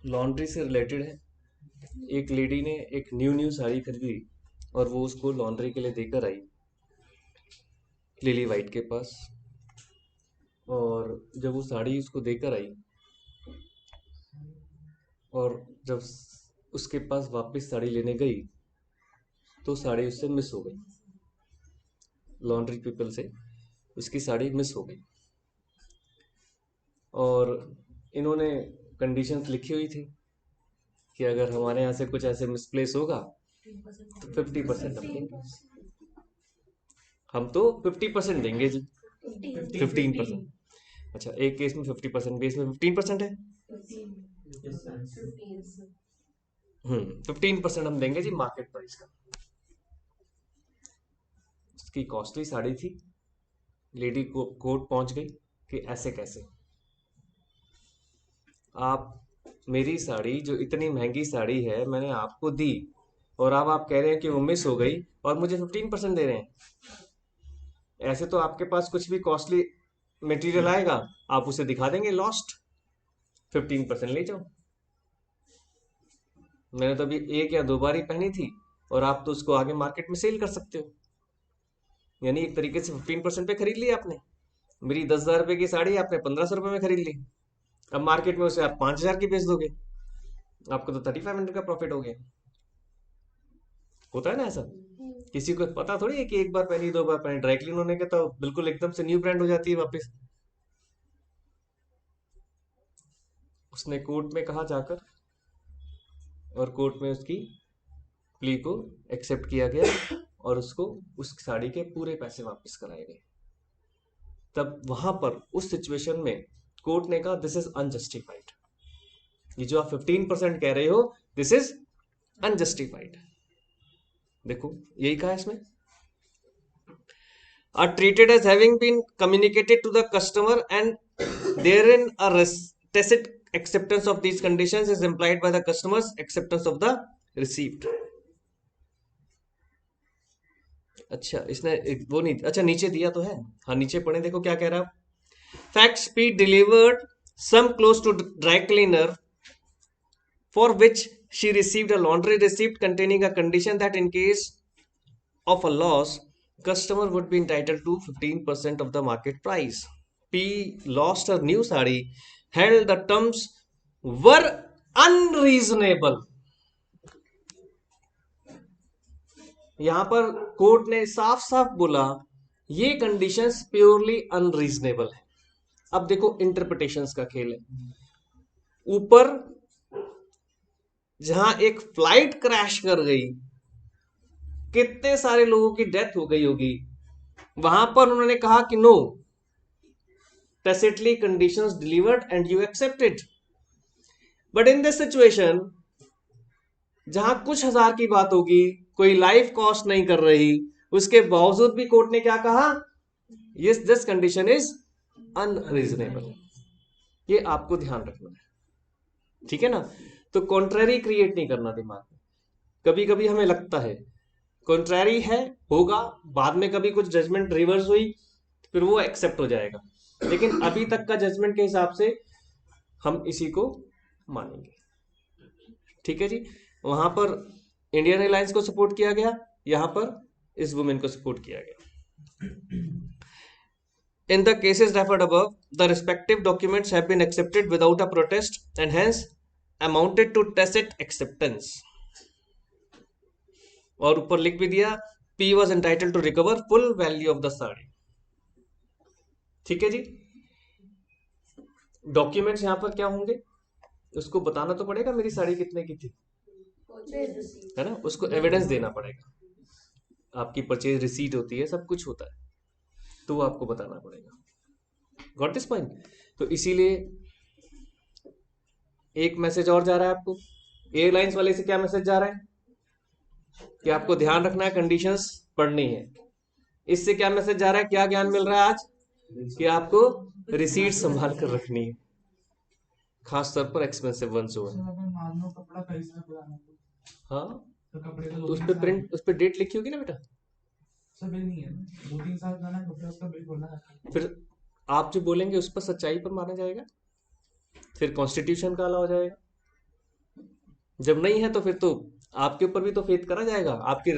लॉन्ड्री से रिलेटेड है। एक लेडी ने एक न्यू साड़ी खरीदी और वो उसको लॉन्ड्री के लिए देकर आई लिली वाइट के पास, और जब वो साड़ी उसको देकर आई और जब उसके पास वापस साड़ी लेने गई तो साड़ी उससे मिस हो गई, लॉन्ड्री पीपल से उसकी साड़ी मिस हो गई, और इन्होंने कंडीशंस लिखी हुई थी कि अगर हमारे यहाँ से कुछ ऐसे मिसप्लेस होगा तो 50% हम देंगे, हम तो 50% देंगे जी, 15%। अच्छा, एक केस में 50%, केस में 15% है। 15% हम देंगे जी मार्केट प्राइस का। उसकी कॉस्टली साड़ी थी, लेडी को कोर्ट पहुंच गई कि ऐसे कैसे आप, मेरी साड़ी जो इतनी महंगी साड़ी है मैंने आपको दी, और अब आप कह रहे हैं कि वो मिस हो गई और मुझे 15% दे रहे हैं। ऐसे तो आपके पास कुछ भी कॉस्टली मटेरियल आएगा आप उसे दिखा देंगे लॉस्ट, 15% ले जाओ। मैंने तो अभी एक या दो बार ही पहनी थी और आप तो उसको आगे मार्केट में सेल कर सकते हो, यानी एक तरीके से 15% पे खरीद ली आपने। मेरी 10,000 रुपए की साड़ी आपने 1,500 रुपए में खरीद ली, अब मार्केट में उसे आप 5,000 की बेच दोगे, आपको तो 3,500 का प्रॉफिट हो गया। होता है ना ऐसा, किसी को पता थोड़ी है कि एक बार पहनी दो बार पहनी, ड्राई क्लीन होने के तो बिल्कुल एकदम से न्यू ब्रांड हो जाती है वापस। उसने कोर्ट में कहा जाकर, और कोर्ट में उसकी प्ली को एक्सेप्ट किया गया और उसको उस साड़ी के पूरे पैसे वापस कराए गए। तब वहां पर उस सिचुएशन में कोर्ट ने कहा दिस इज अनजस्टिफाइड, ये जो आप 15% कह रहे हो दिस इज अनजस्टिफाइड। देखो यही कहा इसमें, are treated as having been communicated to the customer and therein a tacit acceptance of these conditions is implied by the customer's acceptance of the receipt। अच्छा इसने वो नहीं, अच्छा नीचे दिया तो है, हाँ नीचे पढ़े देखो क्या कह रहा है। Fact speed delivered some clothes to dry cleaner for which she received a laundry receipt containing a condition that in case of a loss customer would be entitled to 15% of the market price. P lost her new sari, held the terms were unreasonable। यहां पर court ने साफ साफ बोला ये conditions purely unreasonable है। अब देखो इंटरप्रिटेशंस का खेल है। ऊपर जहां एक फ्लाइट क्रैश कर गई, कितने सारे लोगों की डेथ हो गई होगी, वहां पर उन्होंने कहा कि no, tacitly conditions delivered and you accepted। But in this situation जहां कुछ हजार की बात होगी, कोई लाइफ कॉस्ट नहीं कर रही, उसके बावजूद भी कोर्ट ने क्या कहा, yes this condition is unreasonable. ये आपको ध्यान रखना है, ठीक है ना। तो कॉन्ट्रैरी क्रिएट नहीं करना दिमाग में। कभी कभी हमें लगता है कॉन्ट्रैरी है, होगा, बाद में कभी कुछ जजमेंट रिवर्स हुई फिर वो एक्सेप्ट हो जाएगा, लेकिन अभी तक का जजमेंट के हिसाब से हम इसी को मानेंगे, ठीक है जी। वहां पर इंडियन एयरलाइंस को सपोर्ट किया गया, यहां पर इस वुमेन को सपोर्ट किया गया। In the cases referred above, the respective documents have been accepted without a protest and hence amounted to tacit acceptance। और ऊपर लिख भी दिया P was entitled to recover full value of the sari, ठीक है जी। डॉक्यूमेंट्स यहां पर क्या होंगे, उसको बताना तो पड़ेगा मेरी साड़ी कितने की थी, है ना, उसको एविडेंस देना पड़ेगा। आपकी परचेज रिसीट होती है, सब कुछ होता है, तो वो आपको बताना पड़ेगा। Got this point. तो इसीलिए एक मैसेज और जा रहा है आपको, एयरलाइंस वाले से क्या मैसेज जा रहा है कि आपको ध्यान रखना है, कंडीशंस पढ़नी है। इससे क्या मैसेज जा रहा है, क्या ज्ञान मिल रहा है आज, कि आपको रिसीट संभाल कर रखनी है, खास तौर पर एक्सपेंसिव वंस हो। हाँ तो उस पे प्रिंट, उस पे डेट लिखी होगी ना बेटा, सब बिल नहीं है, 2-3 साल पुराना कपड़ा उसका बिल खोलना है। फिर आप जो बोलेंगे उस पर सच्चाई पर माना जाएगा, फिर कॉन्स्टिट्यूशन का अलावा जाएगा। जब नहीं है तो फिर तो आपके ऊपर भी तो फेथ करा जाएगा, आपके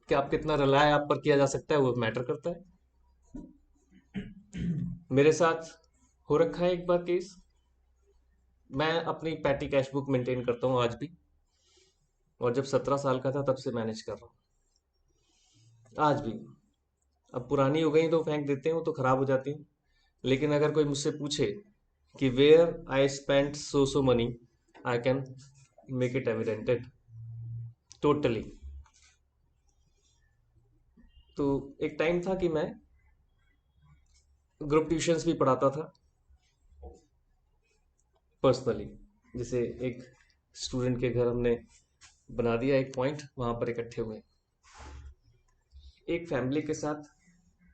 कि आप कितना रिलाय आप पर किया जा सकता है वो मैटर करता है। मेरे साथ हो रखा है एक बार केस, मैं अपनी पैटी कैश बुक मेंटेन करता हूँ आज भी, और जब 17 साल का था तब से मैनेज कर रहा हूँ आज भी। अब पुरानी हो गई तो फेंक देते हैं, वो तो खराब हो जाती हैं, लेकिन अगर कोई मुझसे पूछे कि where I spent so money, I can make it evidented totally. तो एक टाइम था कि मैं ग्रुप ट्यूशंस भी पढ़ाता था पर्सनली, जैसे एक स्टूडेंट के घर हमने बना दिया एक पॉइंट, वहां पर इकट्ठे हुए। एक फैमिली के साथ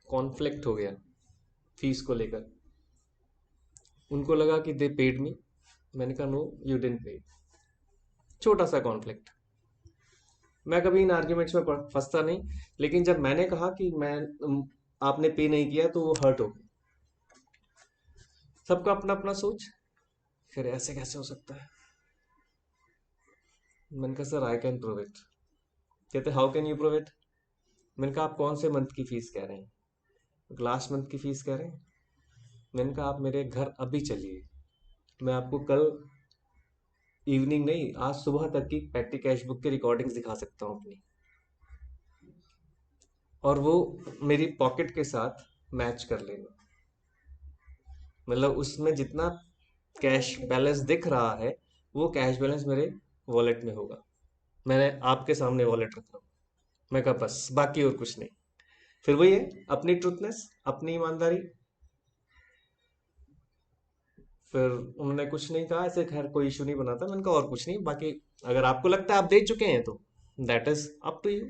कॉन्फ्लिक्ट हो गया फीस को लेकर, उनको लगा कि दे पेड मी, मैंने कहा नो यू डिडंट पे। छोटा सा कॉन्फ्लिक्ट, मैं कभी इन आर्ग्यूमेंट्स में फंसता नहीं, लेकिन जब मैंने कहा कि मैं आपने पे नहीं किया तो वो हर्ट हो गए। सबका अपना अपना सोच, फिर ऐसे कैसे हो सकता है, मैंने कहा sir I can prove it. कहते how can you prove it, मैंने कहा आप कौन से मंथ की फीस कह रहे हैं, लास्ट मंथ की फीस कह रहे हैं। मैंने कहा आप मेरे घर अभी चलिए, मैं आपको कल इवनिंग नहीं आज सुबह तक की पैटी कैश बुक की रिकॉर्डिंग्स दिखा सकता हूँ अपनी, और वो मेरी पॉकेट के साथ मैच कर लेना, मतलब उसमें जितना कैश बैलेंस दिख रहा है वो कैश बैलेंस मेरे वॉलेट में होगा। मैंने आपके सामने वॉलेट रख रहा हूँ, मैं कहा बस, बाकी और कुछ नहीं। फिर वही है, अपनी ट्रूथनेस, अपनी ईमानदारी। फिर उन्होंने कुछ नहीं कहा, ऐसे खैर कोई इशू नहीं बना था। मैंने कहा और कुछ नहीं, बाकी अगर आपको लगता है आप दे चुके हैं तो that is up to you,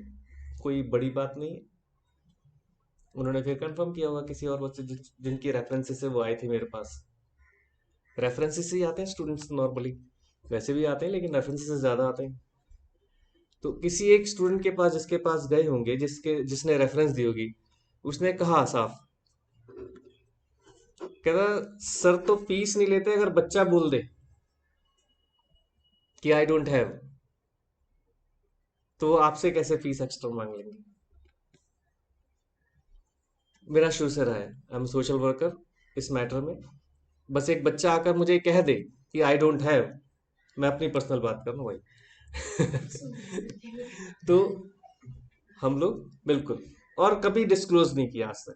कोई बड़ी बात नहीं है। उन्होंने फिर कंफर्म किया होगा किसी और बच्चे जिनकी रेफरेंसेस से वो आए थे मेरे पास। रेफरेंसेस से ही आते हैं स्टूडेंट्स नॉर्मली, वैसे भी आते हैं लेकिन रेफरेंसेस से ज़्यादा आते हैं। तो किसी एक स्टूडेंट के पास जिसके पास गए होंगे, जिसने रेफरेंस दी होगी, उसने कहा साफ, कहता सर तो फीस नहीं लेते अगर बच्चा बोल दे कि आई डोंट हैव, तो वो आपसे कैसे फीस एक्स्ट्रा मांग लेंगे। मेरा शुरू से रहा है, आई एम सोशल वर्कर इस मैटर में। बस एक बच्चा आकर मुझे कह दे कि आई डोंट हैव, मैं अपनी पर्सनल बात कर रहा हूँ भाई। तो हम लोग बिल्कुल, और कभी डिस्क्लोज नहीं किया आज तक।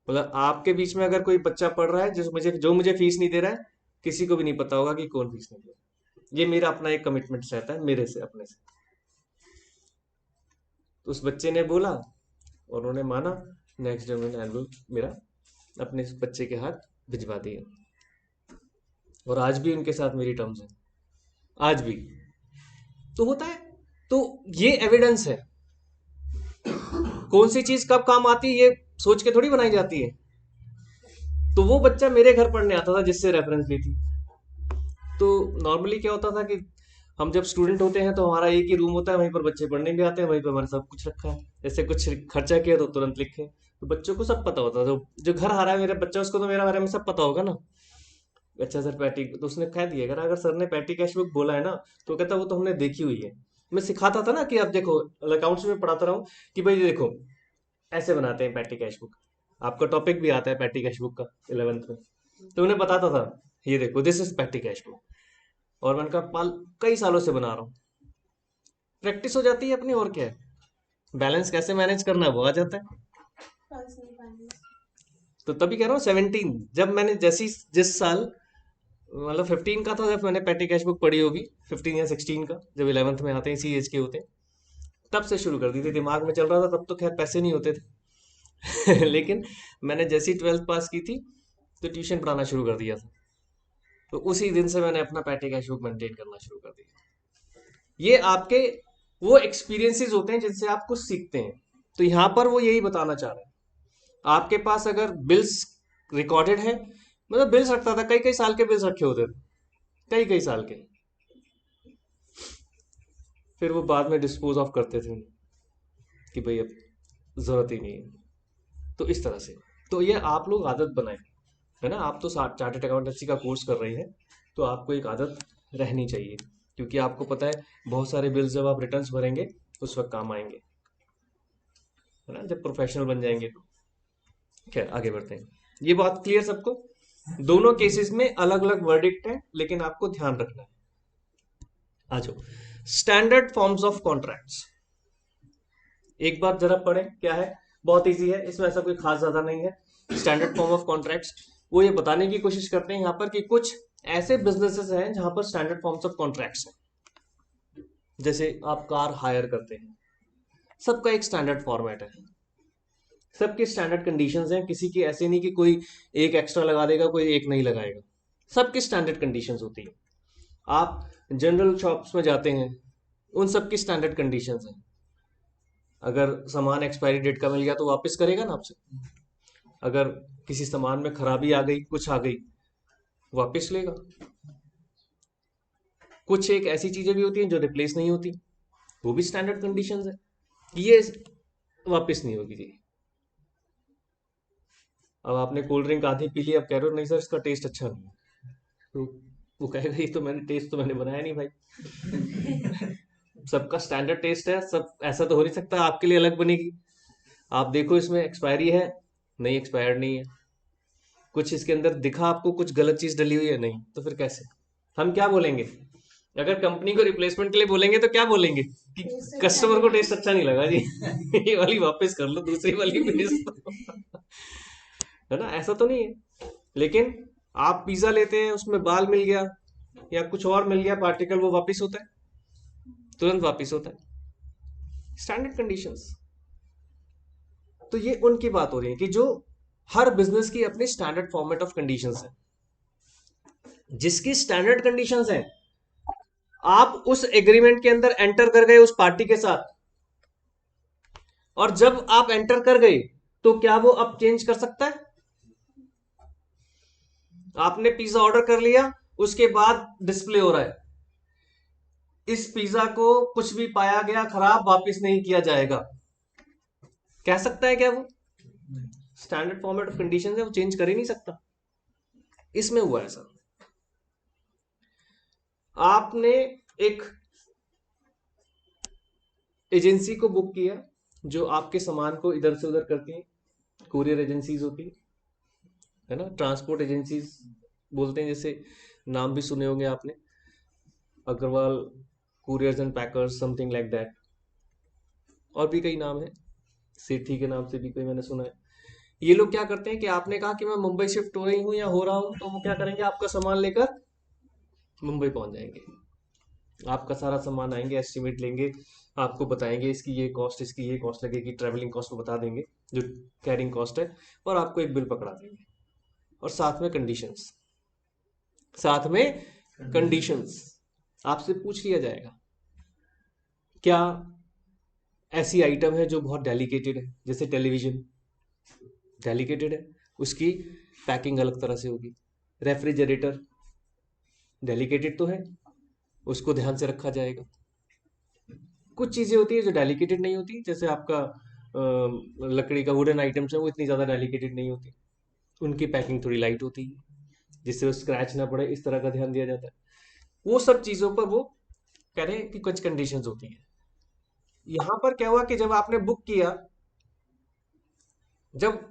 मतलब आपके बीच में अगर कोई बच्चा पढ़ रहा है जो मुझे फीस नहीं दे रहा है, किसी को भी नहीं पता होगा कि कौन फीस नहीं दे रहा। ये मेरा अपना एक कमिटमेंट रहता है मेरे से, अपने से। तो उस बच्चे ने बोला और उन्होंने माना। नेक्स्ट डे उन्होंने एनुअल मेरा अपने बच्चे के हाथ भिजवा दिया, और आज भी उनके साथ मेरी टर्म्स है, आज भी। तो होता है, तो ये एविडेंस है। कौन सी चीज कब काम आती है ये सोच के थोड़ी बनाई जाती है। तो वो बच्चा मेरे घर पढ़ने आता था जिससे रेफरेंस ली थी। तो नॉर्मली क्या होता था कि हम जब स्टूडेंट होते हैं तो हमारा एक ही रूम होता है, वहीं पर बच्चे पढ़ने भी आते हैं, वहीं पर हमारा सब कुछ रखा है। जैसे कुछ खर्चा किया तो तुरंत लिखे। तो बच्चों को सब पता होता था, जो घर आ रहा है मेरा बच्चा, उसको तो मेरा बारे में सब पता होगा ना। अच्छा सर पैटी, तो उसने कह दिया अगर सर ने पैटी कैश बुक बोला है ना, तो कहता वो तो हमने देखी हुई है। मैं सिखाता था ना कि अब देखो, अकाउंट्स में पढ़ाता रहा हूँ कि भाई ये देखो ऐसे बनाते हैं पैटी कैश बुक। आपका टॉपिक भी आता है पैटी कैश बुक का 11th में, तो उन्हें बताता था ये देखो this is petty cash book. और मैंने कहा कई सालों से बना रहा हूँ, प्रैक्टिस हो जाती है अपनी, और क्या है। बैलेंस कैसे मैनेज करना है वो आ जाता है। Personal finance. तो तभी कह रहा हूँ 17, जब मैंने जिस साल, मतलब 15 का था जब मैंने पैटी कैश बुक पढ़ी होगी, 15 या 16 का, जब 11th में आते हैं इसी एज के होते हैं, तब से शुरू कर दी थी। दिमाग में चल रहा था, तब तो खैर पैसे नहीं होते थे। लेकिन मैंने जैसी 12th पास की थी तो ट्यूशन पढ़ाना शुरू कर दिया था। तो उसी दिन से मैंने अपना पैटी कैश बुक मेंटेन करना शुरू कर दिया। ये आपके वो एक्सपीरियंसेस होते हैं जिनसे आप कुछ सीखते हैं। तो यहाँ पर वो यही बताना चाह रहे हैं, आपके पास अगर बिल्स रिकॉर्डेड है, मतलब बिल्स रखता था, कई कई साल के बिल्स रखे होते थे, कई कई साल के, फिर वो बाद में डिस्पोज ऑफ करते थे कि भाई अब जरूरत ही नहीं है। तो इस तरह से, तो ये आप लोग आदत बनाए, है ना। आप तो चार्टर्ड अकाउंटेंसी का कोर्स कर रहे हैं, तो आपको एक आदत रहनी चाहिए, क्योंकि आपको पता है बहुत सारे बिल्स जब आप रिटर्न्स भरेंगे उस वक्त काम आएंगे, है ना, जब प्रोफेशनल बन जाएंगे तो। खैर आगे बढ़ते हैं। ये बात क्लियर सबको। दोनों केसेस में अलग अलग वर्डिक्ट है, लेकिन आपको ध्यान रखना है। आ जाओ, स्टैंडर्ड फॉर्म्स ऑफ कॉन्ट्रैक्ट्स। एक बार जरा पढ़े, क्या है, बहुत इजी है, इसमें ऐसा कोई खास ज्यादा नहीं है। स्टैंडर्ड फॉर्म ऑफ कॉन्ट्रैक्ट्स, वो ये बताने की कोशिश करते हैं यहाँ पर कि कुछ ऐसे बिजनेसेस हैं जहां पर स्टैंडर्ड फॉर्म्स ऑफ कॉन्ट्रैक्ट्स हैं। जैसे आप कार हायर करते हैं, सबका एक स्टैंडर्ड फॉर्मेट है, सबकी स्टैंडर्ड कंडीशंस हैं। किसी की ऐसे नहीं कि कोई एक एक्स्ट्रा लगा देगा, कोई एक नहीं लगाएगा। सबकी स्टैंडर्ड कंडीशंस होती है। आप जनरल शॉप्स में जाते हैं, उन सब की स्टैंडर्ड कंडीशंस हैं। अगर सामान एक्सपायरी डेट का मिल गया तो वापस करेगा ना आपसे। अगर किसी सामान में खराबी आ गई, कुछ आ गई, वापस लेगा। कुछ एक ऐसी चीजें भी होती हैं जो रिप्लेस नहीं होती, वो भी स्टैंडर्ड कंडीशंस है कि ये वापस नहीं होगी जी। अब आपने कोल्ड ड्रिंक आधी पी ली, अब कह रहे हो नहीं सर इसका टेस्ट अच्छा नहीं है, तो वो कहेगा ये तो टेस्ट तो मैंने बनाया नहीं भाई। सबका स्टैंडर्ड टेस्ट है, सब ऐसा तो हो नहीं सकता आपके लिए अलग बनेगी। आप देखो इसमें एक्सपायरी है, नहीं एक्सपायर्ड नहीं है। कुछ इसके अंदर दिखा आपको कुछ गलत चीज डली हुई है, नहीं, तो फिर कैसे हम क्या बोलेंगे। अगर कंपनी को रिप्लेसमेंट के लिए बोलेंगे तो क्या बोलेंगे कि कस्टमर को टेस्ट अच्छा नहीं लगा जी, ये वाली वापस कर लो, दूसरी वाली भेज दो। है ना, ऐसा तो नहीं है। लेकिन आप पिज्जा लेते हैं, उसमें बाल मिल गया या कुछ और मिल गया पार्टिकल, वो वापस होता है, तुरंत वापस होता है। Standard conditions. तो ये उनकी बात हो रही है कि जो हर बिजनेस की अपनी स्टैंडर्ड फॉर्मेट ऑफ कंडीशंस है। जिसकी स्टैंडर्ड कंडीशंस है, आप उस एग्रीमेंट के अंदर एंटर कर गए उस पार्टी के साथ, और जब आप एंटर कर गए तो क्या वो अब चेंज कर सकता है? आपने पिज्जा ऑर्डर कर लिया, उसके बाद डिस्प्ले हो रहा है इस पिज्जा को कुछ भी पाया गया खराब वापस नहीं किया जाएगा, कह सकता है क्या वो? स्टैंडर्ड फॉर्मेट ऑफ कंडीशन है, वो चेंज कर ही नहीं सकता। इसमें हुआ ऐसा, आपने एक एजेंसी को बुक किया जो आपके सामान को इधर से उधर करती है, कुरियर एजेंसीज होती है ना, ट्रांसपोर्ट एजेंसीज बोलते हैं, जैसे नाम भी सुने होंगे आपने, Agarwal couriers and packers, something like that, और भी कई नाम है, सेठी के नाम से भी कोई मैंने सुना है। ये लोग क्या करते हैं कि आपने कहा कि मैं मुंबई शिफ्ट हो रही हूँ या हो रहा हूँ, तो वो क्या करेंगे, आपका सामान लेकर मुंबई पहुंच जाएंगे, आपका सारा सामान आएंगे, एस्टिमेट लेंगे, आपको बताएंगे इसकी ये कॉस्ट, इसकी ये कॉस्ट लगेगी, ट्रैवलिंग कॉस्ट को बता देंगे जो कैरिंग कॉस्ट है, और आपको एक बिल पकड़ा देंगे, और साथ में कंडीशंस, साथ में कंडीशंस आपसे पूछ लिया जाएगा क्या ऐसी आइटम है जो बहुत डेलिकेटेड है, जैसे टेलीविजन डेलिकेटेड है, उसकी पैकिंग अलग तरह से होगी। रेफ्रिजरेटर डेलिकेटेड तो है, उसको ध्यान से रखा जाएगा। कुछ चीजें होती है जो डेलिकेटेड नहीं होती, जैसे आपका लकड़ी का वुडन आइटम्स है, वो इतनी ज्यादा डेलिकेटेड नहीं होती, उनकी पैकिंग थोड़ी लाइट होती है, जिससे वो स्क्रैच ना पड़े, इस तरह का ध्यान दिया जाता है। वो सब चीजों पर वो कह रहे हैं कि कुछ कंडीशंस होती हैं। यहां पर क्या हुआ कि जब आपने बुक किया, जब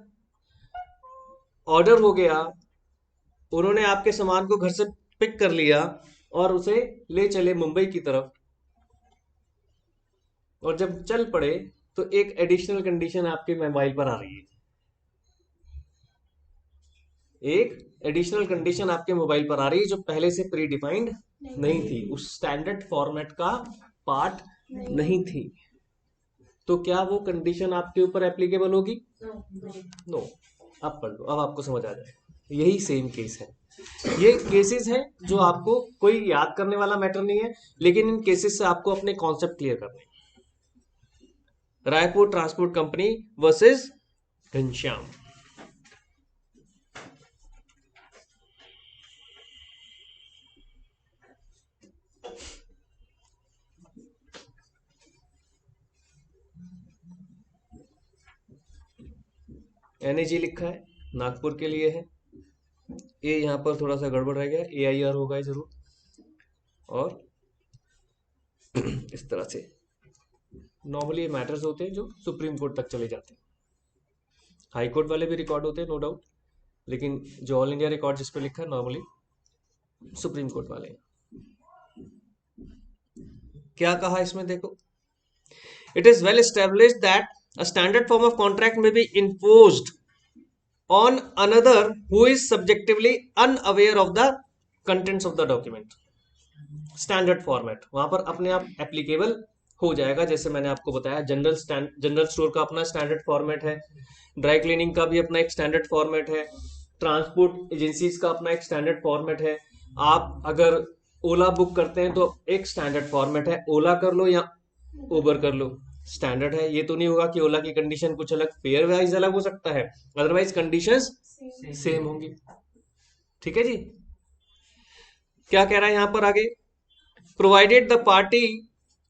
ऑर्डर हो गया, उन्होंने आपके सामान को घर से पिक कर लिया और उसे ले चले मुंबई की तरफ, और जब चल पड़े तो एक एडिशनल कंडीशन आपके मोबाइल पर आ रही है, एक एडिशनल कंडीशन आपके मोबाइल पर आ रही है जो पहले से प्री डिफाइंड नहीं थी, उस स्टैंडर्ड फॉर्मेट का पार्ट नहीं थी। तो क्या वो कंडीशन आपके ऊपर एप्लीकेबल होगी? नो। अब पढ़ लो, अब आपको समझ आ जाएगा। यही सेम केस है, ये केसेस हैं जो आपको कोई याद करने वाला मैटर नहीं है, लेकिन इन केसेस से आपको अपने कॉन्सेप्ट क्लियर करने हैं। Raipur transport company versus Ghanshyam. NAG लिखा है, नागपुर के लिए है, ए यहां पर थोड़ा सा गड़बड़ रह गया, AIR होगा जरूर, और इस तरह से नॉर्मली ये मैटर्स होते हैं जो सुप्रीम कोर्ट तक चले जाते हैं। हाई कोर्ट वाले भी रिकॉर्ड होते हैं नो डाउट, लेकिन जो ऑल इंडिया रिकॉर्ड जिस पे लिखा है नॉर्मली सुप्रीम कोर्ट वाले हैं। क्या कहा इसमें देखो, it is well established that a standard form of contract may be imposed on another who is subjectively unaware of the contents of the document। Standard format वहां पर अपने आप एप्लीकेबल हो जाएगा, जैसे मैंने आपको बताया जनरल स्टोर का अपना स्टैंडर्ड फॉर्मेट है, ड्राई क्लीनिंग का भी अपना एक स्टैंडर्ड फॉर्मेट है, ट्रांसपोर्ट एजेंसीज का अपना एक स्टैंडर्ड फॉर्मेट है। आप अगर ओला बुक करते हैं तो एक स्टैंडर्ड फॉर्मेट है, ओला कर लो या उबर कर लो, स्टैंडर्ड है। ये तो नहीं होगा कि ओला की कंडीशन कुछ अलग, फेयर वाइज अलग हो सकता है, अदरवाइज कंडीशंस सेम होंगी। ठीक है जी, क्या कह रहा है यहां पर आगे, provided the party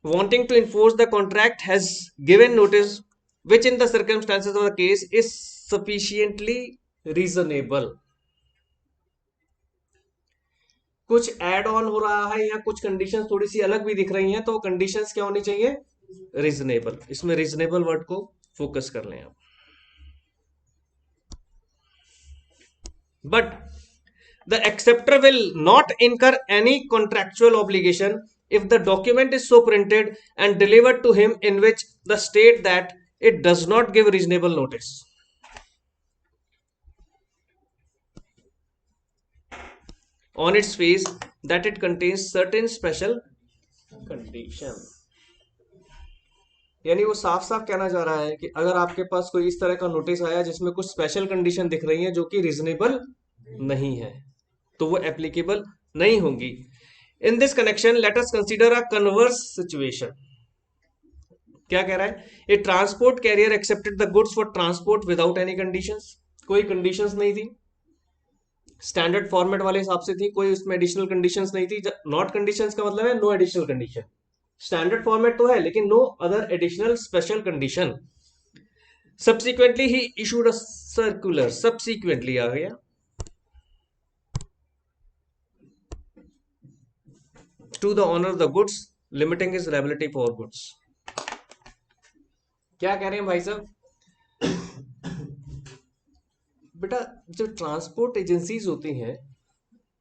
wanting to enforce the contract has given notice which in the circumstances of the case is sufficiently reasonable. कुछ एड ऑन हो रहा है या कुछ कंडीशंस थोड़ी सी अलग भी दिख रही हैं, तो कंडीशंस क्या होनी चाहिए? रीजनेबल। इसमें रीजनेबल वर्ड को फोकस कर लें आप। But the acceptor will not incur any contractual obligation if the document is so printed and delivered to him in which the state that it does not give reasonable notice on its face that it contains certain special condition। यानी वो साफ साफ कहना चाह रहा है कि अगर आपके पास कोई इस तरह का नोटिस आया जिसमें कुछ स्पेशल कंडीशन दिख रही है जो कि रीजनेबल नहीं है, तो वो एप्लीकेबल नहीं होंगी। In this connection let us consider a converse situation. क्या कह रहा है? A transport carrier accepted the goods for transport without any conditions. कोई कंडीशंस नहीं थी, स्टैंडर्ड फॉर्मेट वाले हिसाब से थी, कोई उसमें एडिशनल कंडीशंस नहीं थी। नॉट कंडीशंस का मतलब है no additional condition. Standard format तो है लेकिन no other additional special condition. Subsequently he issued a circular, subsequently आ गया, to the owner the goods limiting his liability for goods. क्या कह रहे हैं भाई साहब? बेटा जो ट्रांसपोर्ट एजेंसीज होती हैं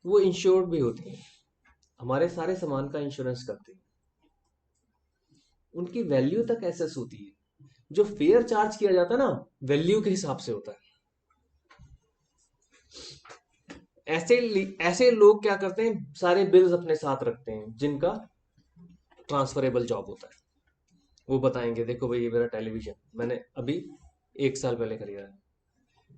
वो इंश्योर्ड भी होती हैं, हमारे सारे सामान का इंश्योरेंस करती हैं, उनकी वैल्यू तक एसेस होती है। जो फेयर चार्ज किया जाता है ना, वैल्यू के हिसाब से होता है। ऐसे लोग क्या करते हैं, सारे बिल्स अपने साथ रखते हैं जिनका ट्रांसफरेबल जॉब होता है। वो बताएंगे देखो भाई ये मेरा टेलीविजन मैंने अभी 1 साल पहले खरीदा है,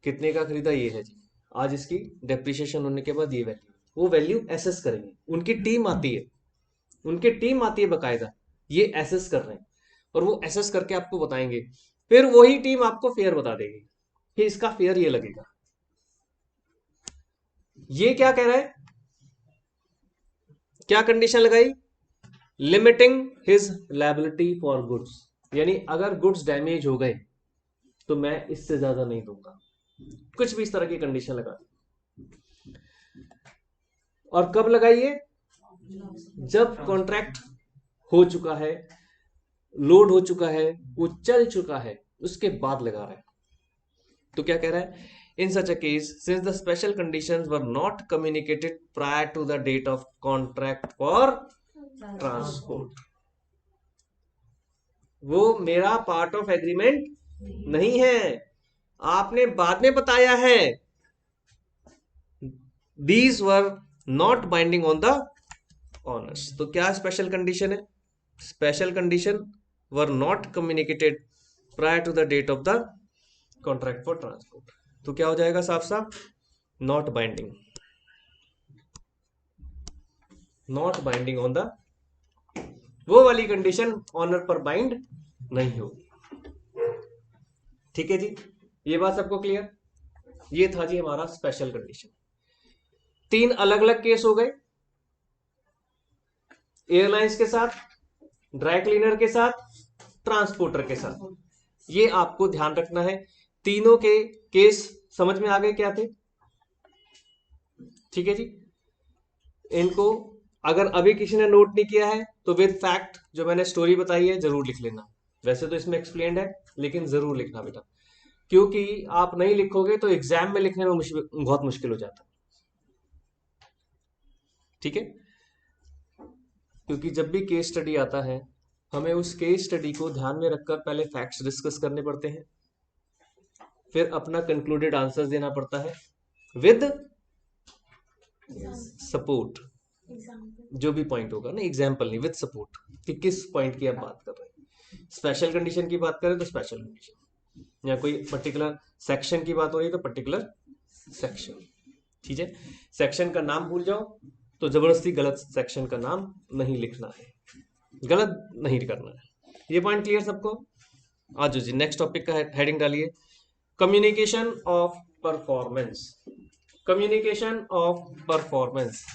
कितने का खरीदा ये है जी, आज इसकी डेप्रिसिएशन होने के बाद ये वैल्यू, वो वैल्यू एसेस करेंगे। उनकी टीम आती है बकायदा, ये एसेस कर रहे हैं और वो एसेस करके आपको बताएंगे। फिर वही टीम आपको फेयर बता देगी कि इसका फेयर ये लगेगा। ये क्या कह रहा है, क्या कंडीशन लगाई? Limiting his liability for goods, यानी अगर गुड्स डैमेज हो गए तो मैं इससे ज्यादा नहीं दूंगा, कुछ भी इस तरह की कंडीशन लगा दी। और कब लगाइए? जब कॉन्ट्रैक्ट हो चुका है, लोड हो चुका है, वो चल चुका है, उसके बाद लगा रहा है। तो क्या कह रहा है? In such a case since the special conditions were not communicated prior to the date of contract for transport, वो मेरा पार्ट ऑफ एग्रीमेंट नहीं है, आपने बाद में बताया है। These were not binding on the owners. तो क्या स्पेशल कंडीशन है? Special condition were not communicated prior to the date of the contract for transport. तो क्या हो जाएगा साफ साफ? Not binding, not binding on the, वो वाली कंडीशन ऑनर पर बाइंड नहीं होगी। ठीक है जी, ये बात सबको क्लियर? ये था जी हमारा स्पेशल कंडीशन। 3 अलग अलग केस हो गए, एयरलाइंस के साथ, ड्राई क्लीनर के साथ, ट्रांसपोर्टर के साथ। ये आपको ध्यान रखना है। तीनों के केस समझ में आ गए क्या थे? ठीक है जी, इनको अगर अभी किसी ने नोट नहीं किया है तो विद फैक्ट जो मैंने स्टोरी बताई है जरूर लिख लेना। वैसे तो इसमें एक्सप्लेन्ड है लेकिन जरूर लिखना बेटा, क्योंकि आप नहीं लिखोगे तो एग्जाम में लिखने में बहुत मुश्किल हो जाता है। ठीक है, क्योंकि जब भी केस स्टडी आता है हमें उस केस स्टडी को ध्यान में रखकर पहले फैक्ट्स डिस्कस करने पड़ते हैं, फिर अपना कंक्लूडेड आंसर्स देना पड़ता है विद सपोर्ट, जो भी पॉइंट होगा ना, एग्जाम्पल नहीं, विद सपोर्ट कि किस पॉइंट की आप बात कर रहे हैं। स्पेशल कंडीशन की बात करें तो स्पेशल कंडीशन, या कोई पर्टिकुलर सेक्शन की बात हो रही है तो पर्टिकुलर सेक्शन। ठीक है, सेक्शन का नाम भूल जाओ तो जबरदस्ती गलत सेक्शन का नाम नहीं लिखना है, गलत नहीं करना है। ये पॉइंट क्लियर सबको? आज जी नेक्स्ट टॉपिक का हेडिंग डालिए, communication of performance. Communication of performance.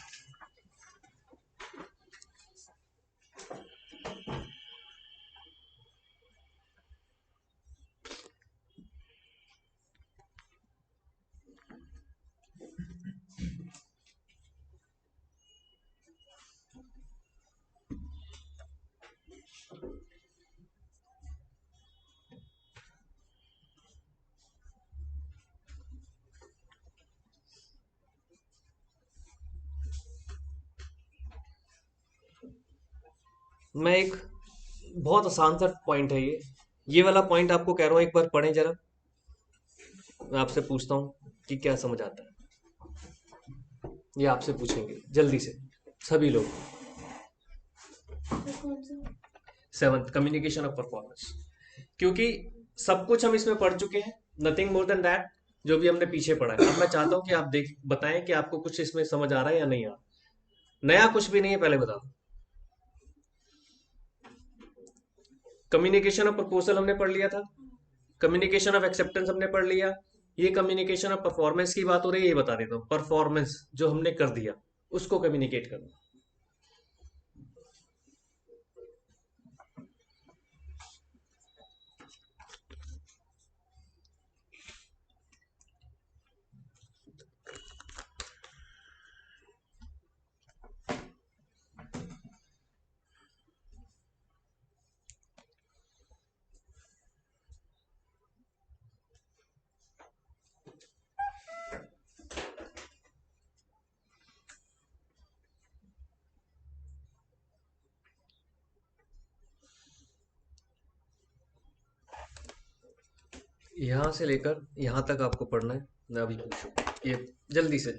मैं एक बहुत आसान सा पॉइंट है ये वाला पॉइंट आपको कह रहा हूं एक बार पढ़ें जरा। मैं आपसे पूछता हूं कि क्या समझ आता है, ये आपसे पूछेंगे जल्दी से सभी लोग। 7th communication of performance. क्योंकि सब कुछ हम इसमें पढ़ चुके हैं, नथिंग मोर देन दैट, जो भी हमने पीछे पढ़ा है। अब मैं चाहता हूं कि आप देख बताएं कि आपको कुछ इसमें समझ आ रहा है या नहीं आ रहा। नया कुछ भी नहीं है, पहले बता दो। कम्युनिकेशन ऑफ प्रपोजल हमने पढ़ लिया था, कम्युनिकेशन ऑफ एक्सेप्टेंस हमने पढ़ लिया। ये कम्युनिकेशन ऑफ परफॉर्मेंस की बात हो रही है, ये बता देता हूँ। परफॉर्मेंस जो हमने कर दिया उसको कम्युनिकेट करना। यहां से लेकर यहां तक आपको पढ़ना है। मैं अभी पूछूं, ये जल्दी से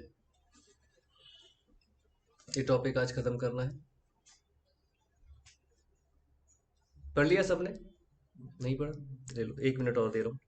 ये टॉपिक आज खत्म करना है। पढ़ लिया सबने? नहीं पढ़ा? ले लो, 1 मिनट और दे रहा हूं।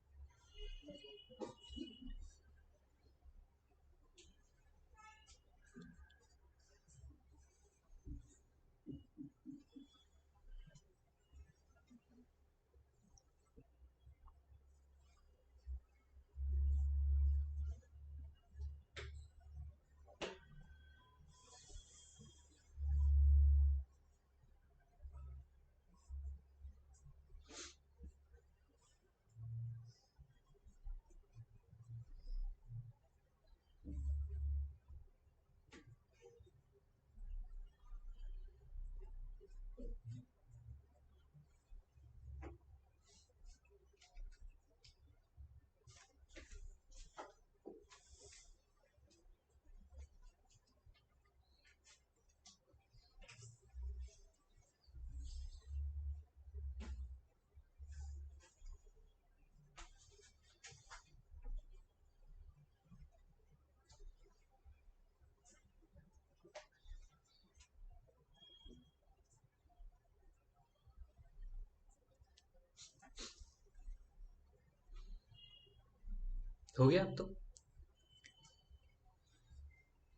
हो गया? अब तो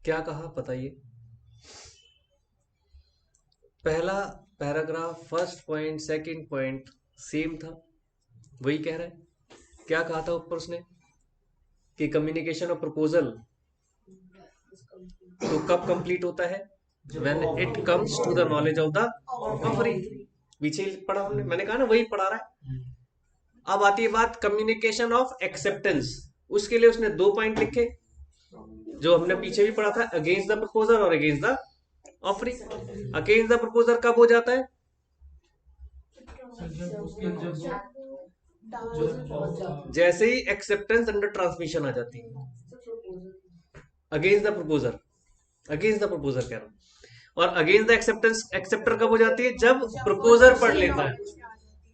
क्या कहा बताइए। पहला paragraph, first point, second point same था, वही कह रहा है। क्या कहा था ऊपर उसने कि कम्युनिकेशन ऑफ प्रपोजल तो कब कंप्लीट होता है? When it comes to the knowledge of the offering. पीछे पढ़ा हमने, मैंने कहा ना वही पढ़ा रहा है। अब आती है बात कम्युनिकेशन ऑफ एक्सेप्टेंस। उसके लिए उसने 2 पॉइंट लिखे, जो हमने पीछे भी पढ़ा था, अगेंस्ट द प्रपोजल और against the offering. Against the proposal कब हो जाता है? जैसे ही एक्सेप्टेंस अंडर ट्रांसमिशन आ जाती है। Against the proposal, against the proposal कह रहा हूं। और अगेंस्ट द एक्सेप्टेंस, एक्सेप्टर कब हो जाती है? जब प्रपोजर पढ़ लेता है।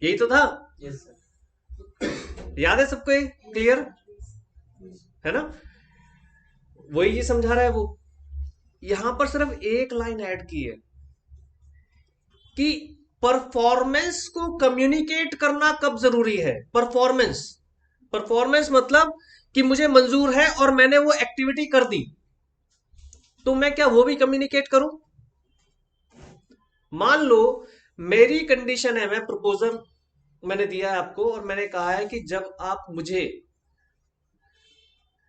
यही तो था, याद है सबको? क्लियर है ना? वही ये समझा रहा है वो। यहां पर सिर्फ एक लाइन ऐड की है कि परफॉर्मेंस को कम्युनिकेट करना कब जरूरी है। परफॉर्मेंस, परफॉर्मेंस मतलब कि मुझे मंजूर है और मैंने वो एक्टिविटी कर दी, तो मैं क्या वो भी कम्युनिकेट करूं? मान लो मेरी कंडीशन है, मैं प्रपोजल मैंने दिया है आपको और मैंने कहा है कि जब आप मुझे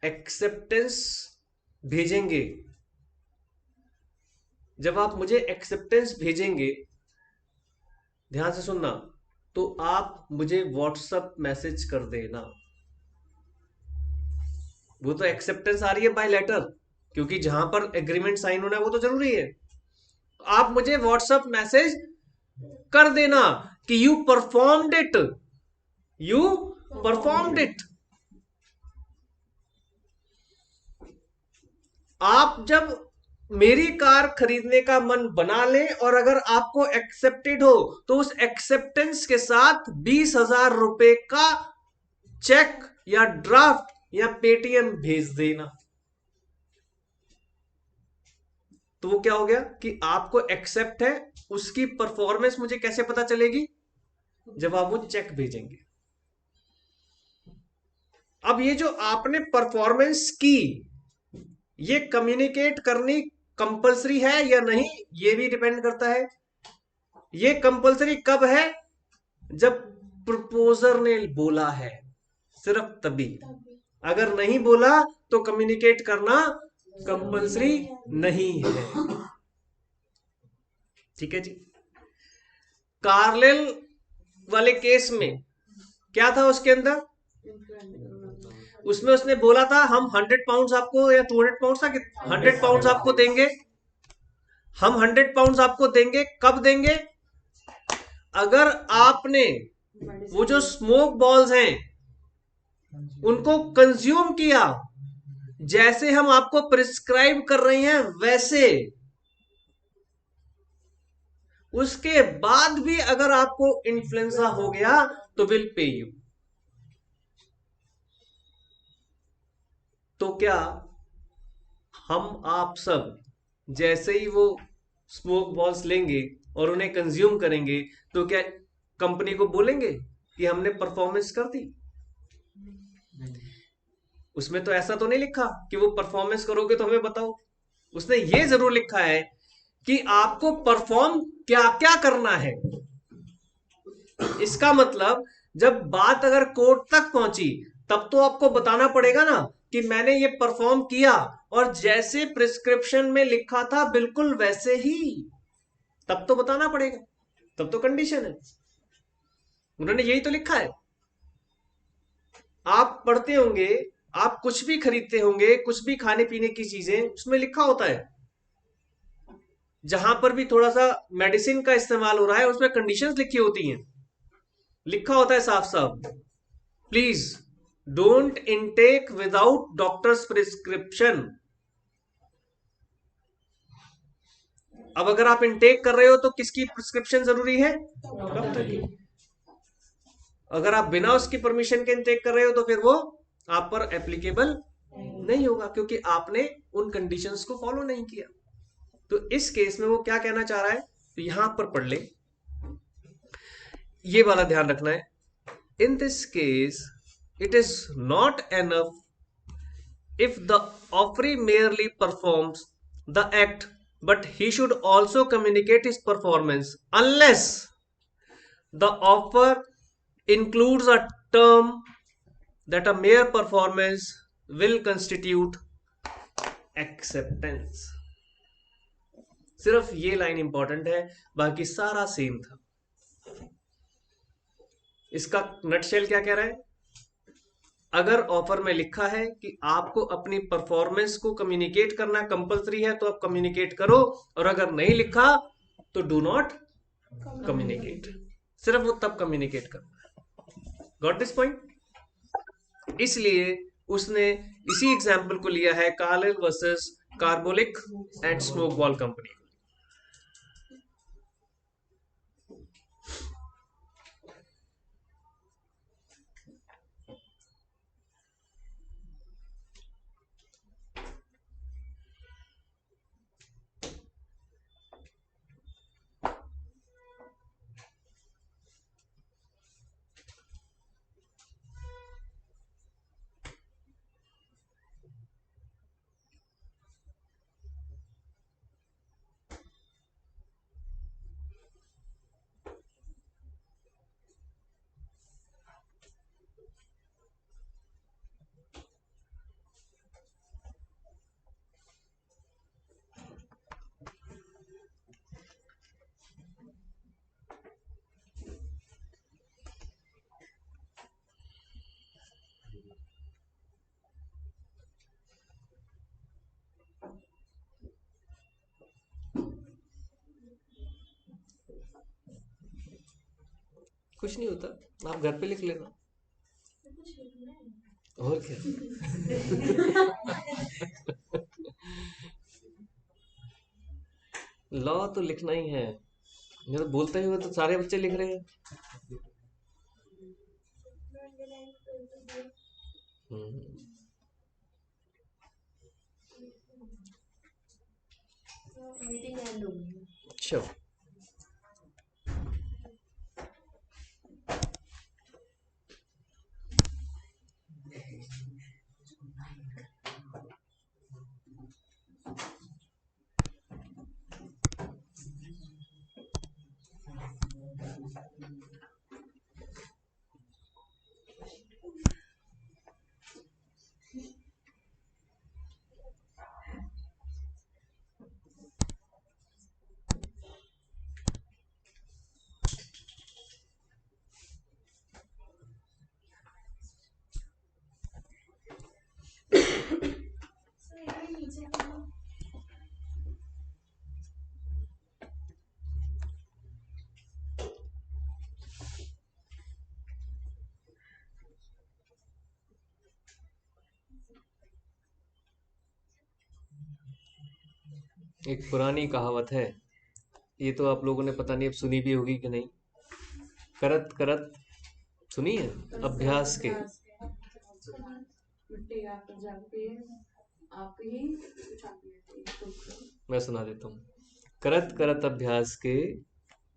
एक्सेप्टेंस भेजेंगे, जब आप मुझे एक्सेप्टेंस भेजेंगे, ध्यान से सुनना, तो आप मुझे व्हाट्सएप मैसेज कर देना। वो तो एक्सेप्टेंस आ रही है बाय लेटर, क्योंकि जहां पर एग्रीमेंट साइन होना है वो तो जरूरी है। आप मुझे व्हाट्सएप मैसेज कर देना कि you performed it, you performed it. आप जब मेरी कार खरीदने का मन बना ले और अगर आपको एक्सेप्टेड हो तो उस एक्सेप्टेंस के साथ 20,000 रुपए का चेक या ड्राफ्ट या पेटीएम भेज देना। तो वो क्या हो गया कि आपको एक्सेप्ट है। उसकी परफॉर्मेंस मुझे कैसे पता चलेगी? जब आप वो चेक भेजेंगे। अब ये जो आपने परफॉर्मेंस की, ये कम्युनिकेट करनी कंपलसरी है या नहीं, ये भी डिपेंड करता है। ये कंपलसरी कब है? जब प्रपोजर ने बोला है, सिर्फ तभी। अगर नहीं बोला तो कम्युनिकेट करना कंपलसरी नहीं है। ठीक है जी। कार्लेल वाले केस में क्या था उसके अंदर? उसमें उसने बोला था हम 100 पाउंड्स आपको, या 200 पाउंड्स था कि 100 पाउंड्स आपको देंगे। हम 100 पाउंड्स आपको देंगे। कब देंगे? अगर आपने वो जो स्मोक बॉल्स हैं उनको कंज्यूम किया, जैसे हम आपको प्रिस्क्राइब कर रहे हैं वैसे, उसके बाद भी अगर आपको इन्फ्लुएंजा हो गया तो विल पे यू। तो क्या हम आप सब जैसे ही वो स्मोक बॉल्स लेंगे और उन्हें कंज्यूम करेंगे तो क्या कंपनी को बोलेंगे कि हमने परफॉर्मेंस कर दी? उसमें तो ऐसा तो नहीं लिखा कि वो परफॉर्मेंस करोगे तो हमें बताओ। उसने ये जरूर लिखा है कि आपको परफॉर्म क्या क्या करना है। इसका मतलब जब बात अगर कोर्ट तक पहुंची तब तो आपको बताना पड़ेगा ना कि मैंने ये परफॉर्म किया और जैसे प्रिस्क्रिप्शन में लिखा था बिल्कुल वैसे ही। तब तो बताना पड़ेगा, तब तो कंडीशन है। उन्होंने यही तो लिखा है। आप पढ़ते होंगे, आप कुछ भी खरीदते होंगे, कुछ भी खाने पीने की चीजें, उसमें लिखा होता है। जहां पर भी थोड़ा सा मेडिसिन का इस्तेमाल हो रहा है उसमें कंडीशंस लिखी होती हैं। लिखा होता है साफ साफ, please don't intake without doctors prescription. अब अगर आप इनटेक कर रहे हो तो किसकी प्रिस्क्रिप्शन जरूरी है? डॉक्टर की। अगर आप बिना उसकी परमिशन के इनटेक कर रहे हो तो फिर वो आप पर एप्लीकेबल नहीं होगा, क्योंकि आपने उन कंडीशंस को फॉलो नहीं किया। तो इस केस में वो क्या कहना चाह रहा है, तो यहां पर पढ़ ले, ये वाला ध्यान रखना है। In this case it is not enough if the offeree merely performs the act, but he should also communicate his performance unless the offer includes a term that a mere performance will constitute acceptance। सिर्फ ये line important है, बाकी सारा same था। इसका nutshell क्या कह रहा है? अगर ऑफर में लिखा है कि आपको अपनी परफॉर्मेंस को कम्युनिकेट करना कंपलसरी है तो आप कम्युनिकेट करो, और अगर नहीं लिखा तो डू नॉट कम्युनिकेट। सिर्फ वो तब कम्युनिकेट करना। Got this point? इसलिए उसने इसी एग्जाम्पल को लिया है, कार्लेल versus carbolic and smoke ball company. कुछ नहीं होता, आप घर पे लिख लेना। और क्या। लॉ तो लिखना ही है। ये तो बोलते हुए तो सारे बच्चे लिख रहे हैं। मीटिंग एंड होगी। श्योर। एक पुरानी कहावत है, ये तो आप लोगों ने पता नहीं अब सुनी भी होगी कि नहीं। करत करत, सुनी है? अभ्यास के मिट्टी आप जाके आप ही मैं सुना देता हूँ। करत करत अभ्यास के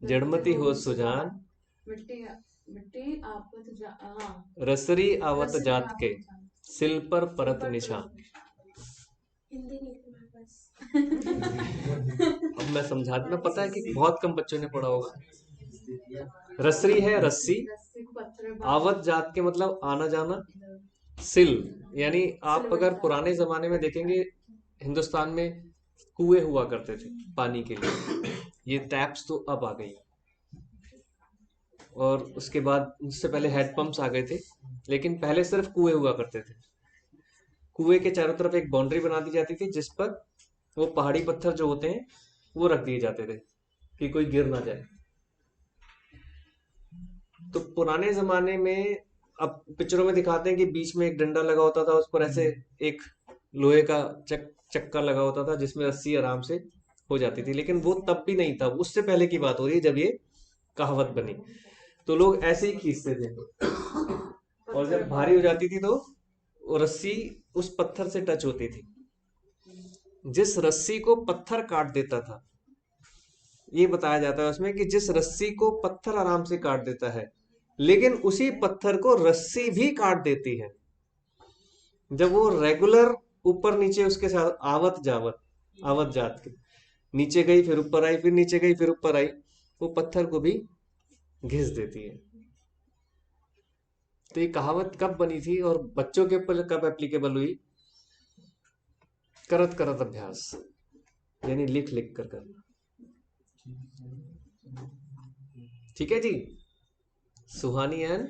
जड़मति हो सुजान, मिट्टी मिट्टी आपत हाँ रसरी आवत रसरी जात के, आवत जात। सिल पर परत निशान। हिंदी नहीं थी मेरे पास। अब मैं समझा दूं, पता है कि बहुत कम बच्चों ने पढ़ा होगा। रसरी है रस्सी, रस्सी को पत्थर में आवत जात के मतलब आना जाना, सिल यानी आप अगर पुराने जमाने में देखेंगे हिंदुस्तान में कुएं हुआ करते थे पानी के लिए, ये टैप्स तो अब आ गई, और उसके बाद उससे पहले हेड पंप्स आ गए थे, लेकिन पहले सिर्फ कुएं हुआ करते थे। कुएं के चारों तरफ एक बाउंड्री बना दी जाती थी, जिस पर वो पहाड़ी पत्थर जो होते हैं वो रख दिए जाते थे कि कोई गिर ना जाए। तो पुराने जमाने में, अब पिक्चरों में दिखाते हैं कि बीच में एक डंडा लगा होता था, उस पर ऐसे एक लोहे का चक्का लगा होता था जिसमें रस्सी आराम से हो जाती थी, लेकिन वो तब भी नहीं था, उससे पहले की बात हो रही है जब ये कहावत बनी। तो लोग ऐसे ही खींचते थे, और जब भारी हो जाती थी तो वो रस्सी उस पत्थर से टच होती थी। जिस रस्सी को पत्थर काट देता था, ये बताया जाता है उसमें कि जिस रस्सी को पत्थर आराम से काट देता है, लेकिन उसी पत्थर को रस्सी भी काट देती है। जब वो रेगुलर ऊपर नीचे उसके साथ आवत जात के नीचे गई, फिर ऊपर आई, फिर नीचे गई, फिर ऊपर आई, वो पत्थर को भी घिस देती है। तो ये कहावत कब बनी थी और बच्चों के ऊपर कब एप्लीकेबल हुई? करत करत अभ्यास, यानी लिख लिख कर करना। ठीक है जी। सुहानी एंड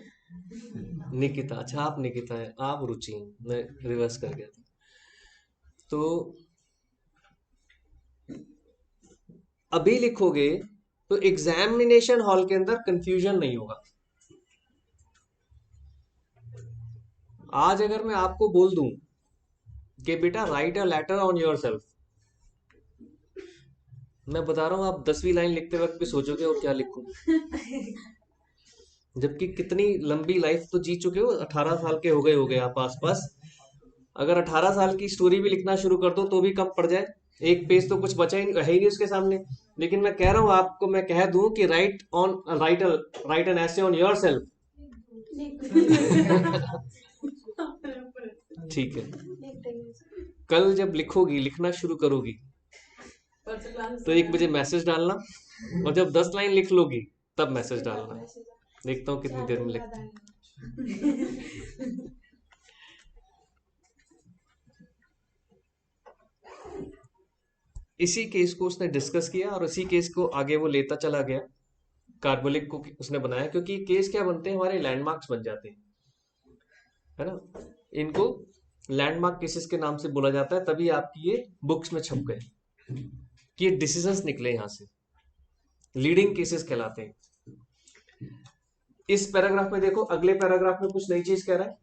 निकिता, अच्छा आप निकिता है, आप रुचि, मैं रिवर्स कर गया था। तो अभी लिखोगे तो एग्जामिनेशन हॉल के अंदर कंफ्यूजन नहीं होगा। आज अगर मैं आपको बोल दूं कि बेटा right a later on your self, मैं बता रहा हूं आप 10वीं लाइन लिखते वक्त भी सोचोगे और क्या लिखूं, जबकि कितनी लंबी लाइफ तो जी चुके हो, 18 साल के हो गए आप आसपास। अगर 18 साल की स्टोरी भी लिखना शुरू कर दो तो भी कम पड़ जाए, एक पेज तो कुछ बचा ही है ही नहीं उसके सामने। लेकिन मैं कह रहा हूं आपको, मैं कह दूं कि right an essay on your self. ठीक है, कल जब लिखोगी, लिखना शुरू करोगी, तो 1 बजे मैसेज डालना, और जब 10 लाइन लिख लोगी तब मैसेज डालना। देखता हूँ कितनी देर में लिखती हूँ। इसी केस को उसने डिस्कस किया और इसी केस को आगे वो लेता चला गया। कार्बोलिक को उसने बनाया, क्योंकि केस क्या बनते हैं, हमारे लैंडमार्क्स बन जाते हैं, है ना। इनको लैंडमार्क केसेस के नाम से बोला जाता है, तभी आपकी ये बुक्स में छप गए कि ये डिसीजंस निकले यहां से, लीडिंग केसेस कहलाते हैं। इस पैराग्राफ में देखो, अगले पैराग्राफ में कुछ नई चीज कह रहा है।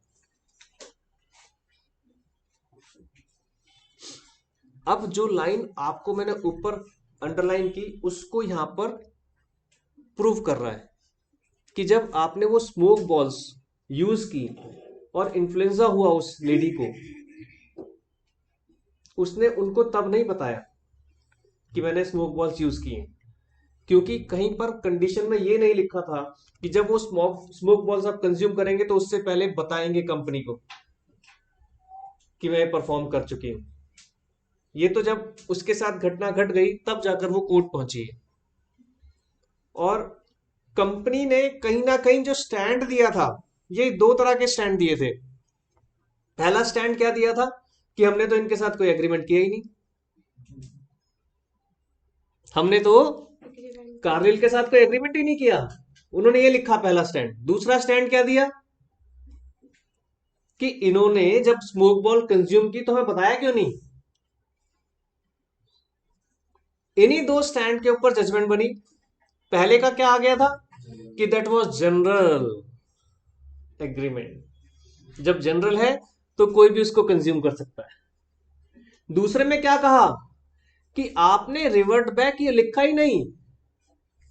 अब जो लाइन आपको मैंने ऊपर अंडरलाइन की, उसको यहां पर प्रूव कर रहा है कि जब आपने वो स्मोक बॉल्स यूज की और इन्फ्लुएंजा हुआ उस लेडी को, उसने उनको तब नहीं बताया कि मैंने स्मोक बॉल्स यूज किए, क्योंकि कहीं पर कंडीशन में ये नहीं लिखा था कि जब वो स्मोक बॉल्स आप कंज्यूम करेंगे तो उससे पहले बताएंगे कंपनी को कि मैं परफॉर्म कर चुकी हूं। ये तो जब उसके साथ घटना घट गई तब जाकर वो कोर्ट पहुंची है। और कंपनी ने कहीं ना कहीं जो स्टैंड दिया था, ये 2 तरह के स्टैंड दिए थे। पहला स्टैंड क्या दिया था कि हमने तो इनके साथ कोई एग्रीमेंट किया ही नहीं, हमने तो कार्गिल के साथ कोई एग्रीमेंट ही नहीं किया, उन्होंने ये लिखा पहला स्टैंड। दूसरा स्टैंड क्या दिया कि इन्होंने जब स्मोक बॉल कंज्यूम की तो हमें बताया क्यों नहीं। इन्हीं 2 स्टैंड के ऊपर जजमेंट बनी। पहले का क्या आ गया था कि दैट वाज जनरल एग्रीमेंट, जब जनरल है तो कोई भी उसको कंज्यूम कर सकता है। दूसरे में क्या कहा कि आपने रिवर्ट बैक ये लिखा ही नहीं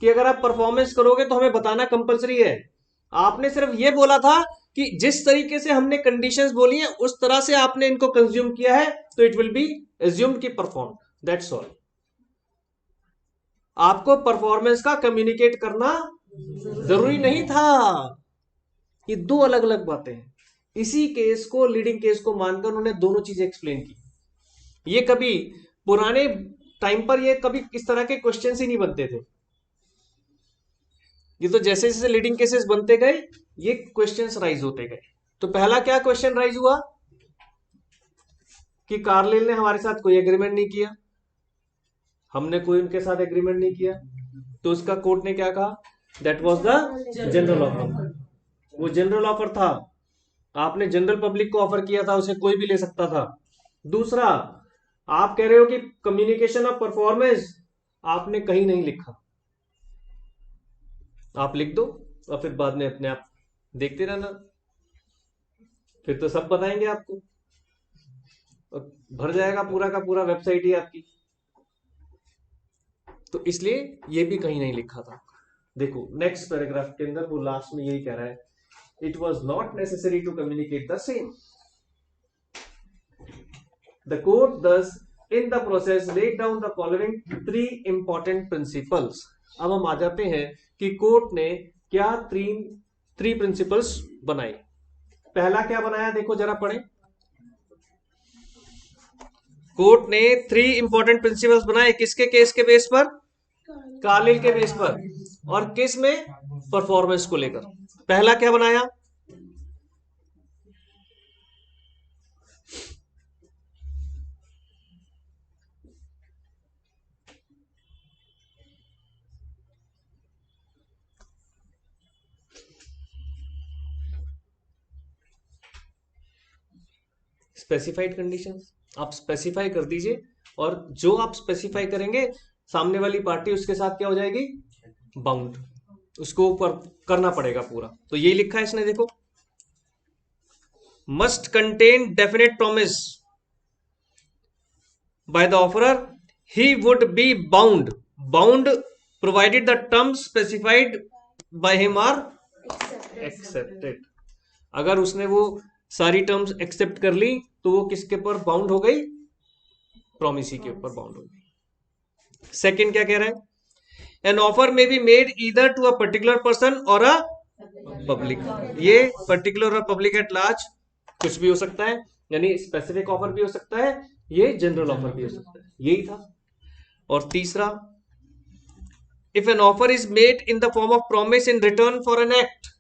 कि अगर आप परफॉर्मेंस करोगे तो हमें बताना कंपलसरी है। आपने सिर्फ ये बोला था कि जिस तरीके से हमने कंडीशंस बोली हैं उस तरह से आपने इनको कंज्यूम किया है तो इट विल बी एज्यूम्ड की परफॉर्म, दैट्स ऑल। आपको परफॉर्मेंस का कम्युनिकेट करना जरूरी नहीं था। ये दो अलग अलग बातें हैं। इसी केस को, लीडिंग केस को मानकर उन्होंने दोनों चीजें एक्सप्लेन की। ये कभी पुराने टाइम पर ये कभी इस तरह के क्वेश्चंस ही नहीं बनते थे। ये तो जैसे जैसे लीडिंग केसेस बनते गए ये क्वेश्चंस राइज होते गए। तो पहला क्या क्वेश्चन राइज हुआ कि कार्लिल ने हमारे साथ कोई एग्रीमेंट नहीं किया, हमने कोई उनके साथ एग्रीमेंट नहीं किया, तो उसका कोर्ट ने क्या कहा, that was the general offer. वो जनरल ऑफर था, आपने जनरल पब्लिक को ऑफर किया था, उसे कोई भी ले सकता था। दूसरा, आप कह रहे हो कि कम्युनिकेशन ऑफ परफॉर्मेंस आपने कहीं नहीं लिखा, आप लिख दो और फिर बाद में अपने आप देखते रहना, फिर तो सब बताएंगे आपको और भर जाएगा पूरा का पूरा वेबसाइट ही आपकी। तो इसलिए ये भी कहीं नहीं लिखा था। देखो नेक्स्ट पैराग्राफ के अंदर वो लास्ट में यही कह रहा है, it was not necessary to communicate the same. The court thus in the process laid down the following 3 important principles. अब हम आ जाते हैं कि कोर्ट ने क्या 3 प्रिंसिपल्स बनाए। पहला क्या बनाया, देखो जरा पढ़े। कोर्ट ने 3 इंपॉर्टेंट प्रिंसिपल्स बनाए, किसके केस के बेस पर, कार्लिल के बेस पर, और किस में, परफॉर्मेंस को लेकर। पहला क्या बनाया, स्पेसिफाइड कंडीशंस। आप स्पेसिफाई कर दीजिए और जो आप स्पेसिफाई करेंगे सामने वाली पार्टी उसके साथ क्या हो जाएगी, बाउंड, उसको ऊपर करना पड़ेगा पूरा। तो ये लिखा है इसने, देखो, must contain definite promise by the offeror, he would be bound provided the terms specified by him are accepted. अगर उसने वो सारी टर्म्स एक्सेप्ट कर ली तो वो किसके ऊपर बाउंड हो गई, प्रॉमिसी के ऊपर बाउंड हो गई। सेकंड क्या कह रहा है, an offer may be made either to a particular person or a public. ये particular or public at large कुछ भी हो सकता है, यानी स्पेसिफिक ऑफर भी हो सकता है, ये जनरल ऑफर भी हो सकता है, यही था। और तीसरा, if an offer is made in the form of promise in return for an act,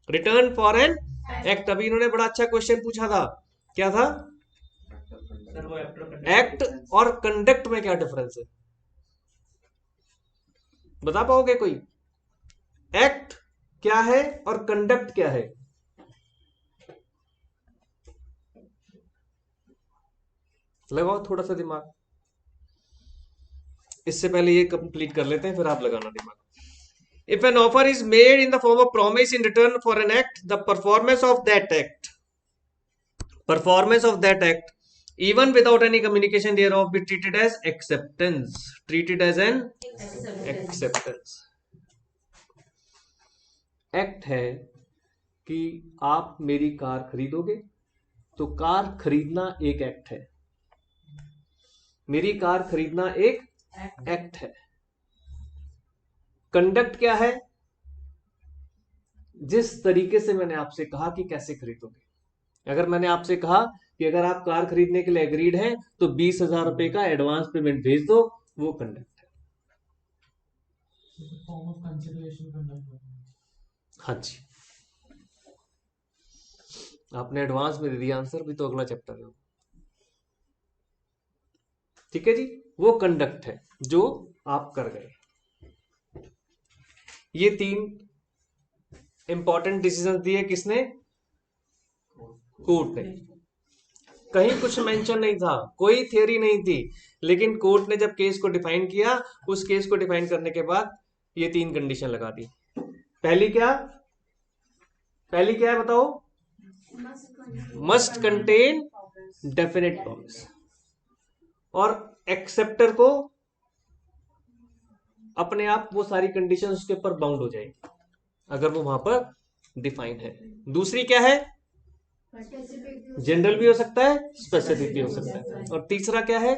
return for an act. अभी इन्होंने बड़ा अच्छा क्वेश्चन पूछा था, क्या था, एक्ट और कंडक्ट में क्या डिफरेंस है, बता पाओगे कोई, एक्ट क्या है और कंडक्ट क्या है। लगाओ थोड़ा सा दिमाग, इससे पहले ये कंप्लीट कर लेते हैं फिर आप लगाना दिमाग। If an offer is made in the form of promise in return for an act, the performance of that act, even without any communication thereof, be treated as acceptance. Treated as an acceptance. Act है कि आप मेरी car खरीदोगे, तो car खरीदना एक act है, मेरी कार खरीदना एक एक्ट है। कंडक्ट क्या है, जिस तरीके से मैंने आपसे कहा कि कैसे खरीदोगे। अगर मैंने आपसे कहा कि अगर आप कार खरीदने के लिए एग्रीड हैं तो 20,000 रुपए का एडवांस पेमेंट भेज दो, वो कंडक्ट है। Form of consideration conduct. हाँ जी, आपने एडवांस में दे दिया आंसर, भी तो अगला चैप्टर है। ठीक है जी, वो कंडक्ट है जो आप कर गए। ये 3 इंपॉर्टेंट डिसीजन दिए किसने, कोर्ट ने। कहीं कुछ मेंशन नहीं था, कोई थियरी नहीं थी, लेकिन कोर्ट ने जब केस को डिफाइन किया, उस केस को डिफाइन करने के बाद ये 3 कंडीशन लगा दी। पहली क्या है बताओ, मस्ट कंटेन डेफिनेट प्रॉमिस, और एक्सेप्टर को अपने आप वो सारी कंडीशन उसके ऊपर बाउंड हो जाएगी अगर वो वहां पर डिफाइन है। दूसरी क्या है, जनरल भी हो सकता है, स्पेसिफिक भी हो सकता है। और तीसरा क्या है,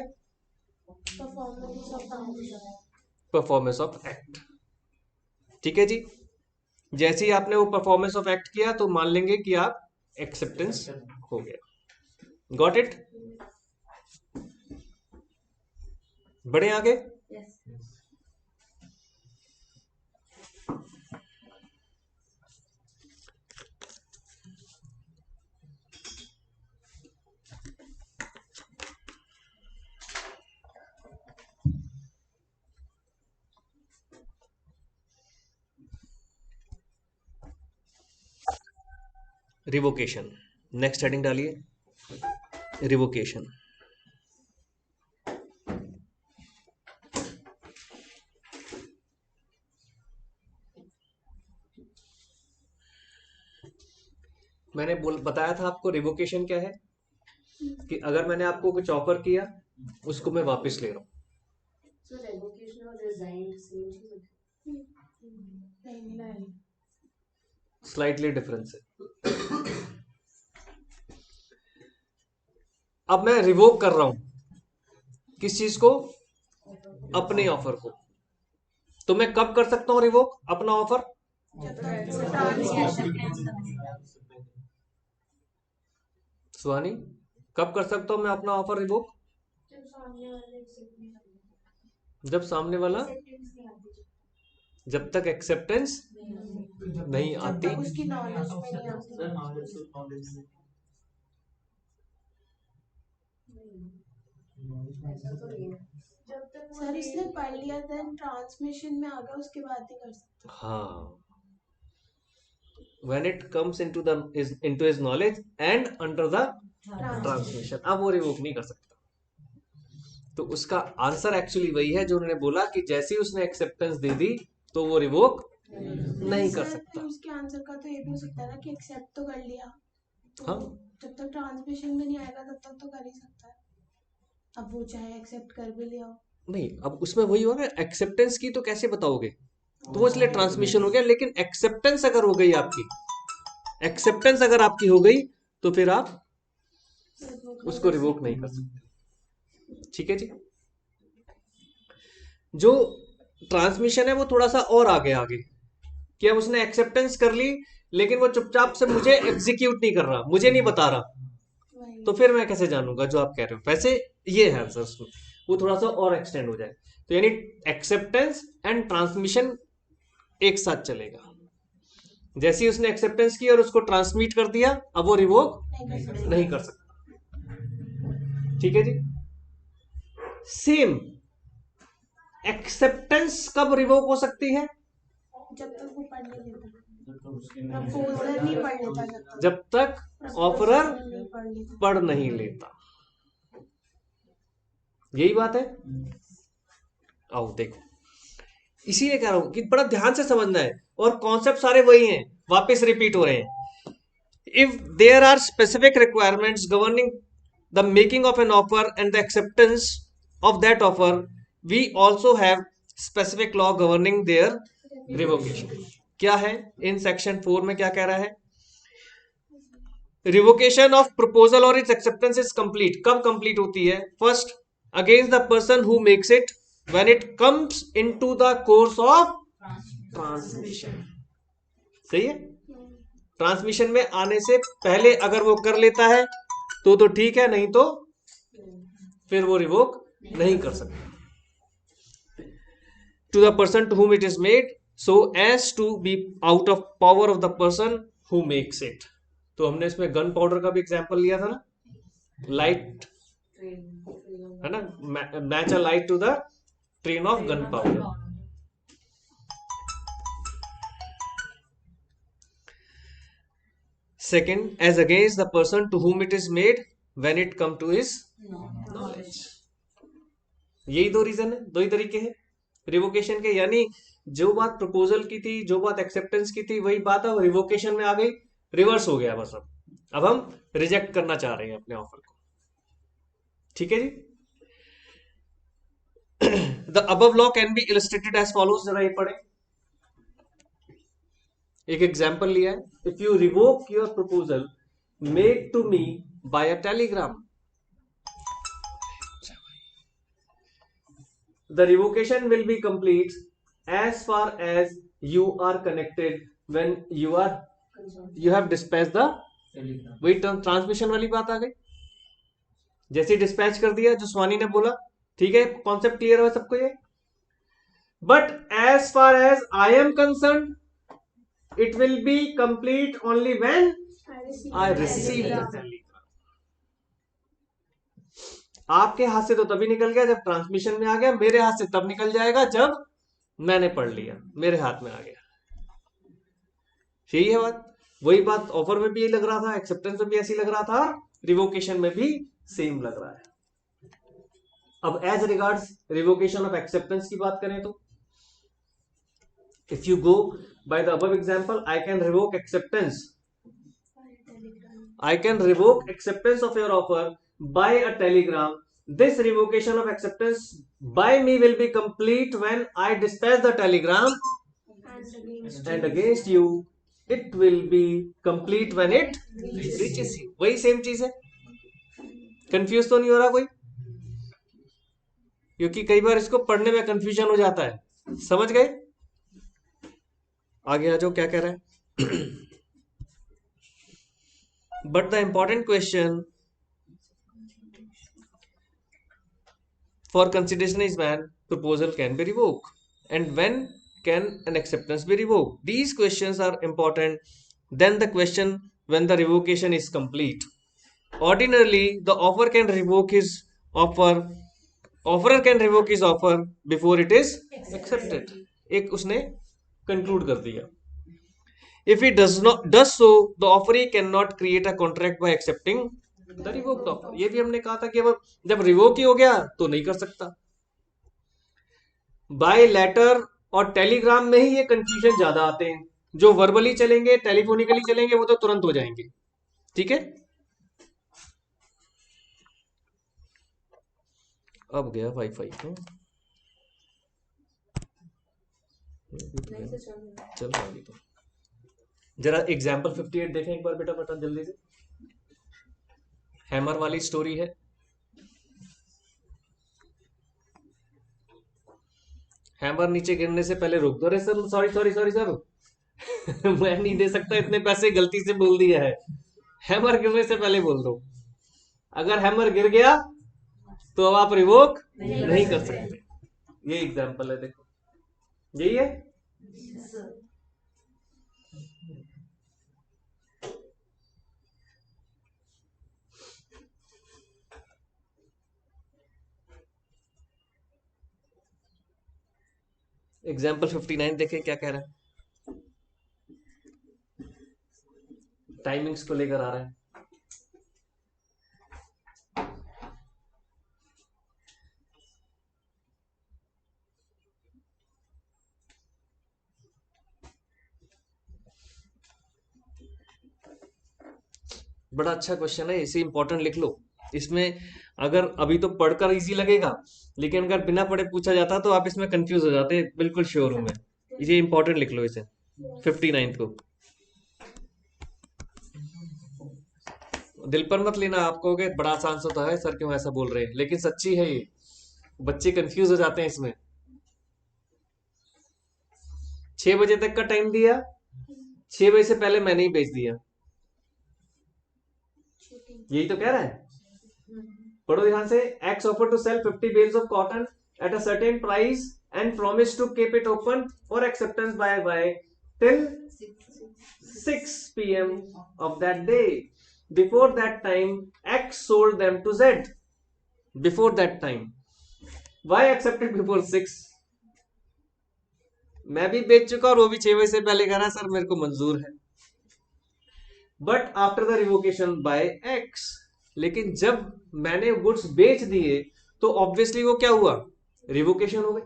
परफॉर्मेंस ऑफ एक्ट। ठीक है जी, जैसे ही आपने वो परफॉर्मेंस ऑफ एक्ट किया तो मान लेंगे कि आप एक्सेप्टेंस हो गया। Got it? बढ़े आगे। रिवोकेशन, नेक्स्ट हेडिंग डालिए, रिवोकेशन। मैंने बताया था आपको रिवोकेशन क्या है, कि अगर मैंने आपको कुछ ऑफर किया उसको मैं वापस ले रहा हूं। स्लाइटली डिफरेंस है। अब मैं रिवोक कर रहा हूं किस चीज को, अपने ऑफर को। तो मैं कब कर सकता हूं रिवोक अपना ऑफर, सुहानी कब कर सकता हूं मैं अपना ऑफर रिवोक, जब सामने वाला, जब तक एक्सेप्टेंस नहीं आती। उसकी नॉलेज में नहीं आती। सर इसने पढ़ लिया देन ट्रांसमिशन में आ गया उसके बाद ही कर सकते। हाँ, when it comes into his knowledge and under the transmission, अब वो रिवोक नहीं कर सकता। तो उसका आंसर एक्चुअली वही है जो उन्होंने बोला कि जैसे ही उसने एक्सेप्टेंस दे दी तो वो रिवोक नहीं कर सकता। उसके आंसर का तो ये भी हो सकता है ना कि एक्सेप्ट तो कर लिया, तो हाँ, जब तक ट्रांसमिशन में नहीं आएगा तब तक तो कर ही सकता है। अब वो चाहे एक्सेप्ट कर भी लिया हो, नहीं, अब उसमें वही होगा, एक्सेप्टेंस की तो कैसे बताओगे, तो वो इसलिए ट्रांसमिशन हो गया। लेकिन एक्सेप्टेंस अगर हो गई आपकी, एक्सेप्टेंस अगर आपकी हो गई तो फिर आप उसको रिवोक नहीं कर सकते। ठीक है जी। जो ट्रांसमिशन है वो थोड़ा सा और आगे कि अब उसने एक्सेप्टेंस कर ली लेकिन वो चुपचाप से मुझे एग्जीक्यूट नहीं कर रहा, मुझे नहीं बता रहा, तो फिर मैं कैसे जानूंगा जो आप कह रहे हो। वैसे ये है आंसर उसमें, वो थोड़ा सा और एक्सटेंड हो जाए। तो यानी एक्सेप्टेंस एंड ट्रांसमिशन एक साथ चलेगा। जैसे ही उसने एक्सेप्टेंस की और उसको ट्रांसमिट कर दिया, अब वो रिवोक नहीं कर सकता। ठीक है जी। सेम एक्सेप्टेंस कब रिवोक हो सकती है, जब तक वो पढ़ नहीं लेता, प्रपोजर नहीं पढ़ लेता, जब तक ऑफरर पढ़ नहीं लेता। यही बात है। आओ देखो, इसीलिए कह रहा हूं कि बड़ा ध्यान से समझना है, और कॉन्सेप्ट सारे वही हैं, वापस रिपीट हो रहे हैं। If there are specific requirements governing the making of an offer and the acceptance of that offer, we also have specific law governing their revocation. क्या है इन सेक्शन 4 में, क्या कह रहा है, रिवोकेशन ऑफ प्रपोजल और इट्स एक्सेप्टेंस इज कंप्लीट। कब complete होती है, first against the person who makes it when it comes into the course of transmission. सही है। ट्रांसमिशन में आने से पहले अगर वो कर लेता है तो ठीक है, नहीं तो फिर वो रिवोक नहीं कर सकता। To the person to whom it is made so as to be out of power of the person who makes it. तो हमने इसमें गन पाउडर का भी एग्जांपल लिया था ना, लाइट है ना, match a light to the train of gunpowder. Second, as against the person to whom it is made when it come to his knowledge। यही दो रीजन है, दो ही तरीके हैं रिवोकेशन के। यानी जो बात प्रपोजल की थी, जो बात एक्सेप्टेंस की थी, वही बात अब रिवोकेशन में आ गई, रिवर्स हो गया बस। अब हम रिजेक्ट करना चाह रहे हैं अपने ऑफर को। ठीक है जी। The above law can be illustrated as follows, जरा ये पढ़े। एक एग्जाम्पल लिया है, if you revoke your proposal made to me by a telegram, the revocation will be complete as far as you are connected when you have dispatched the, वही transmission वाली बात आ गई। जैसे डिस्पैच कर दिया जो स्वानी ने बोला, ठीक है, कॉन्सेप्ट क्लियर है सबको ये। But as far as I am concern it will be complete only when I receive the telegram. आपके हाथ से तो तभी निकल गया जब ट्रांसमिशन में आ गया, मेरे हाथ से तब निकल जाएगा जब मैंने पढ़ लिया, मेरे हाथ में आ गया। यही है बात। वही बात ऑफर में भी यही लग रहा था, एक्सेप्टेंस में भी ऐसी लग रहा था, रिवोकेशन में भी सेम लग रहा है। अब as regards revocation of acceptance की बात करें तो, if you go by the above example, I can revoke acceptance, I can revoke acceptance of your offer by a telegram. This revocation of acceptance by me will be complete when I dispatch the telegram, and against you it will be complete when it reaches you. वही same चीज है, confuse तो नहीं हो रहा कोई? क्योंकि कई बार इसको पढ़ने में कंफ्यूजन हो जाता है। समझ गए? आगे आ जाओ, क्या कह रहा है। But the important question for consideration is when proposal can be revoked and when can an acceptance be revoked. These questions are important than the question when the revocation is complete. Ordinarily, the offerer can revoke his offer before it is accepted. एक उसने conclude कर दिया। If he does so, the offeree cannot create a contract by accepting the revoked offer. ये भी हमने कहा था कि जब रिवोक ही हो गया तो नहीं कर सकता। बाय लेटर और टेलीग्राम में ही ये कंफ्यूजन ज्यादा आते हैं। जो वर्बली चलेंगे, टेलीफोनिकली चलेंगे, वो तो तुरंत हो जाएंगे। ठीक है, अब गया वाईफाई पे, चल रहा है तो। जरा एग्जाम्पल 58 देखें एक बार बेटा, बता जल्दी से। हैमर वाली स्टोरी है। हैमर नीचे गिरने से पहले रोक दो। अरे सर सॉरी सर मैं नहीं दे सकता, इतने पैसे गलती से बोल दिया है। हैमर गिरने से पहले बोल दो। अगर हैमर गिर गया तो अब आप रिवोक नहीं कर सकते। ये एग्जाम्पल है, देखो यही है। एग्जाम्पल 59 देखें क्या कह रहा है। टाइमिंग्स को लेकर आ रहा है। बड़ा अच्छा क्वेश्चन है, इसे इंपॉर्टेंट लिख लो। इसमें अगर अभी तो पढ़कर इजी लगेगा, लेकिन अगर बिना पढ़े पूछा जाता तो आप इसमें कंफ्यूज हो जाते, बिल्कुल श्योर हूं मैं। ये इंपॉर्टेंट लिख लो इसे, 59 को। दिल पर मत लेना, आपको बड़ा आसान सा होता है, सर क्यों ऐसा बोल रहे हैं, लेकिन सच्ची है ये। बच्चे कंफ्यूज हो जाते हैं इसमें। 6 बजे तक का टाइम दिया, 6 बजे से पहले मैंने ही बेच दिया, यही तो कह रहा है। पढ़ो ध्यान से। X offered to sell 50 bales of cotton at a certain price and promised to keep it open for acceptance by Y till 6 p.m. of that day. Before that time, X sold them to Z. Before that time, Y accepted before 6. मैं भी बेच चुका और वो भी 6 बजे से पहले कह रहा सर मेरे को मंजूर है। But after the revocation by X, लेकिन जब मैंने गुड्स बेच दिए तो ऑब्वियसली वो क्या हुआ, रिवोकेशन हो गई।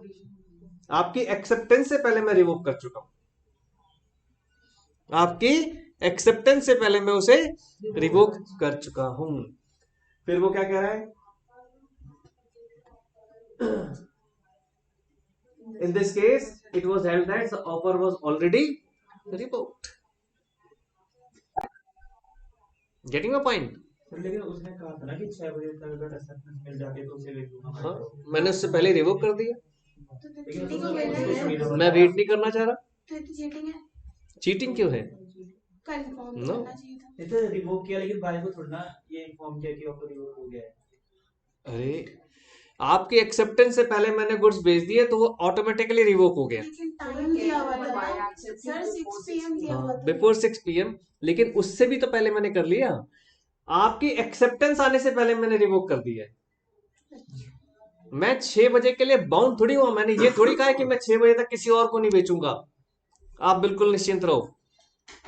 आपकी एक्सेप्टेंस से पहले मैं रिवोक कर चुका हूं, आपकी एक्सेप्टेंस से पहले मैं उसे रिवोक कर चुका हूं। फिर वो क्या कह रहा है, In this case, it was held that the offer was already revoked. Getting my point? लेकिन उसने कहा था ना कि 6 बजे तक अगर एक्सेप्टेंस मिल जाती है तो उसे वेट करना हाँ, पड़ेगा। मैंने उससे पहले रिवोक कर दिया। तो लेकिन चीटिंग उसको हो गई उसको ना। सुविधा मैं वेट नहीं करना चाह रहा। तो ये तो चीटिंग है। चीटिंग क्यों है? Confirm No. करना चाहिए था। ये तो रिवोक किया लेकिन बाय को थोड़ा ना ये इन्फॉर्म किया कि ऑफर रिवोक हो गया है। अरे आपकी एक्सेप्टेंस से पहले मैंने गुड्स भेज दिए तो वो ऑटोमेटिकली रिवोक हो गया। लेकिन टाइम दिया हुआ था ना सर, 6 PM दिया हुआ था। बिफोर 6 PM, लेकिन उससे भी तो पहले मैंने कर लिया। आपकी एक्सेप्टेंस आने से पहले मैंने रिवोक कर दिया है। मैं 6 बजे के लिए बाउंड थोड़ी हुआ। मैंने ये थोड़ी कहा है कि मैं 6 बजे तक किसी और को नहीं बेचूंगा। आप बिल्कुल निश्चिंत रहो।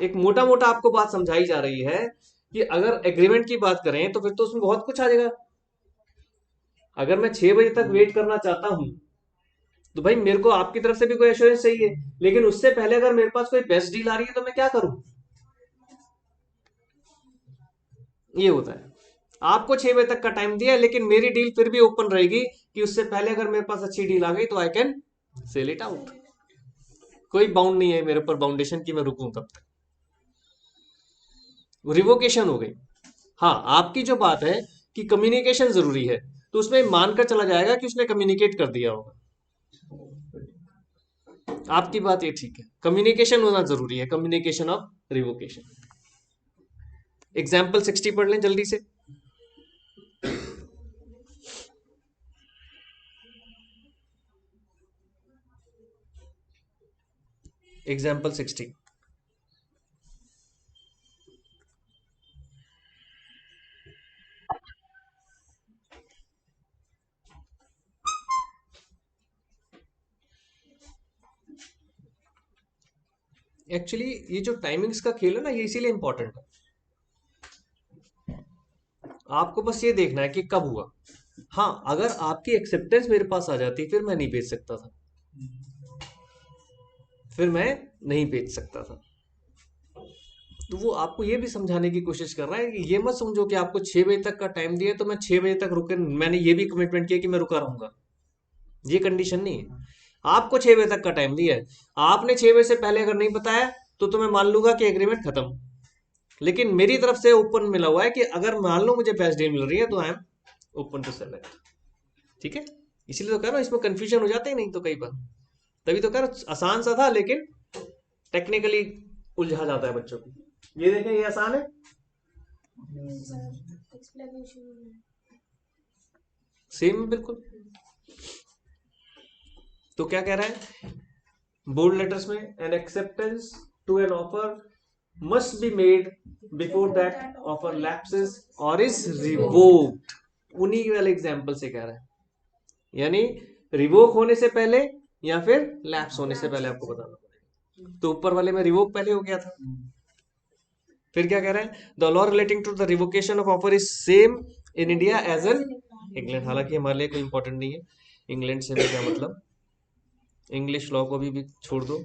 एक मोटा मोटा आपको बात समझाई जा रही है कि अगर एग्रीमेंट की बात करें तो फिर तो उसमें बहुत कुछ आ जाएगा। अगर मैं 6 बजे तक वेट करना चाहता हूं तो भाई मेरे को आपकी तरफ से भी कोई एश्योरेंस चाहिए, लेकिन उससे पहले अगर मेरे पास कोई बेस्ट डील आ रही है तो मैं क्या करूं? ये होता है। आपको 6 बजे तक का टाइम दिया है, लेकिन मेरी डील फिर भी ओपन रहेगी कि उससे पहले अगर मेरे पास अच्छी डील आ गई तो I can sell it out. कोई बाउंड नहीं है मेरे ऊपर बाउंडेशन की मैं रुकूं तब तक। रिवोकेशन हो गई। हाँ, आपकी जो बात है कि कम्युनिकेशन जरूरी है, तो उसमें मानकर चला जाएगा कि उसने कम्युनिकेट कर दिया होगा। आपकी बात ये ठीक है, कम्युनिकेशन होना जरूरी है, कम्युनिकेशन ऑफ रिवोकेशन। एग्जाम्पल 60 पढ़ लें जल्दी से। एग्जाम्पल 60। एक्चुअली ये जो टाइमिंग्स का खेल है ना, ये इसीलिए इंपॉर्टेंट है। आपको बस ये देखना है कि कब हुआ। हाँ, अगर आपकी एक्सेप्टेंस मेरे पास आ जाती फिर मैं नहीं बेच सकता था, फिर मैं नहीं बेच सकता था। तो वो आपको ये भी समझाने की कोशिश कर रहा है कि ये मत समझो कि आपको 6 बजे तक का टाइम दिया तो मैं 6 बजे तक रुके। मैंने ये भी कमिटमेंट किया कि मैं रुका रहूंगा, ये कंडीशन नहीं है। आपको 6 बजे तक का टाइम दिया है, आपने 6 बजे से पहले अगर नहीं बताया तो मैं मान लूंगा कि एग्रीमेंट खत्म। लेकिन मेरी तरफ से ओपन मिला हुआ है कि अगर मान लो मुझे बेस्ट डील मिल रही है तो I am open to sell it. ठीक है, इसीलिए तो कह रहा हूं इसमें कंफ्यूजन हो जाते ही नहीं तो कई बार। तभी तो कह रहा हूं आसान सा था, लेकिन टेक्निकली उलझा जाता है बच्चों को। ये देखें, ये आसान है, सेम बिल्कुल। तो क्या कह रहा है बोल्ड लेटर्स में, an acceptance to an offer must be made before that offer lapses or is revoked. उन्हीं वाले एग्जाम्पल से कह रहा है, यानी रिवोक होने से पहले या फिर लैप्स होने से पहले आपको बताना पड़ेगा। तो ऊपर वाले में रिवोक पहले हो गया था। फिर क्या कह रहा है, the law relating to the revocation of offer is same in India as in England. हालांकि हमारे लिए कोई इंपॉर्टेंट नहीं है इंग्लैंड से क्या मतलब, इंग्लिश लॉ को भी छोड़ दो।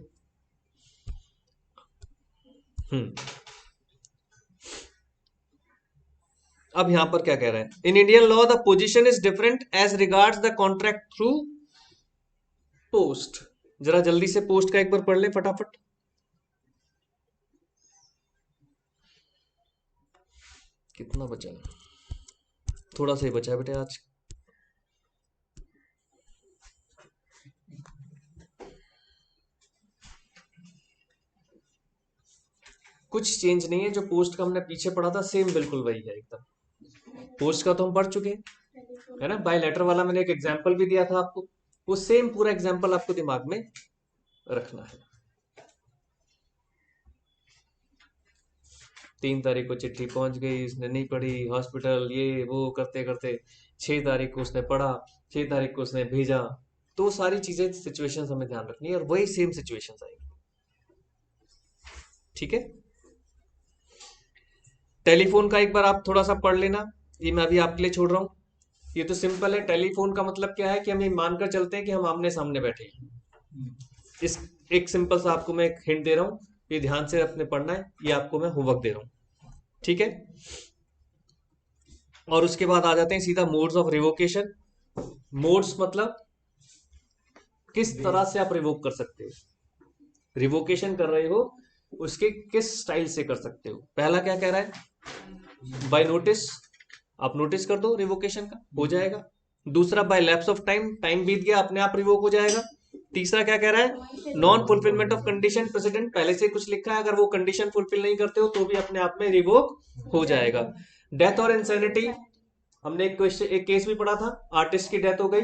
अब यहां पर क्या कह रहा है, in Indian law the position is different as regards the contract through post. जरा जल्दी से पोस्ट का एक बार पढ़ ले फटाफट। कितना बचा है? थोड़ा सा ही बचा है बेटे आज। कुछ चेंज नहीं है, जो पोस्ट का हमने पीछे पढ़ा था सेम बिल्कुल वही है एकदम। पोस्ट का तो हम पढ़ चुके हैं, है ना। बाय लेटर वाला मैंने एक एग्जांपल भी दिया था आपको, वो सेम पूरा एग्जांपल आपको दिमाग में रखना है। 3 तारीख को चिट्ठी पहुंच गई, इसने नहीं पढ़ी, हॉस्पिटल ये वो करते करते 6 तारीख को उसने पढ़ा, 6 तारीख को उसने भेजा। तो सारी चीजें सिचुएशंस हमें ध्यान रखनी है और वही सेम सिचुएशंस आएंगी। ठीक है, टेलीफोन का एक बार आप थोड़ा सा पढ़ लेना, ये मैं अभी आपके लिए छोड़ रहा हूं। ये तो सिंपल है, टेलीफोन का मतलब क्या है कि हम ये मानकर चलते हैं कि हम आमने सामने बैठे हैं। इस एक सिंपल सा आपको मैं एक हिंट दे रहा हूं, ये ध्यान से अपने पढ़ना है, ये आपको मैं होमवर्क दे रहा हूं। ठीक है, और उसके बाद आ जाते हैं सीधा मोड्स ऑफ रिवोकेशन। मोड्स मतलब किस तरह से आप रिवोक कर सकते हो, रिवोकेशन कर रहे हो उसके किस स्टाइल से कर सकते हो। पहला क्या कह रहा है, बाय नोटिस, आप नोटिस कर दो रिवोकेशन का, हो जाएगा। दूसरा by lapse of time, time बीत गया अपने आप रिवोक हो जाएगा। तीसरा क्या कह रहा है, non fulfilment of condition president, पहले से कुछ लिखा है, अगर वो कंडीशन फुलफिल नहीं करते हो तो भी अपने आप में रिवोक हो जाएगा। डेथ और इंसैनिटी, हमने एक केस भी पढ़ा था, आर्टिस्ट की डेथ हो गई,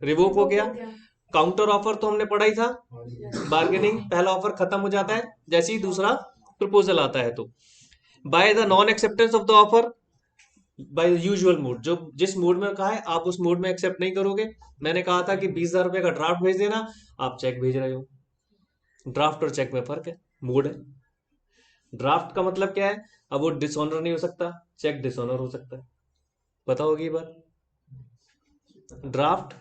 रिवोक हो गया। काउंटर ऑफर तो हमने पढ़ा ही था, बार्गेनिंग, पहला ऑफर खत्म हो जाता है जैसे ही दूसरा प्रपोजल आता है। तो by the non acceptance of the offer by usual mode, जो जिस मोड में कहा है आप उस मोड में एक्सेप्ट नहीं करोगे। मैंने कहा था कि 20,000 रुपए का ड्राफ्ट भेज देना, आप चेक भेज रहे हो। ड्राफ्ट और चेक में फर्क है, मोड है। ड्राफ्ट का मतलब क्या है, अब वो डिसऑनर नहीं हो सकता, चेक डिसऑनर हो सकता है। पता होगी ये बात। ड्राफ्ट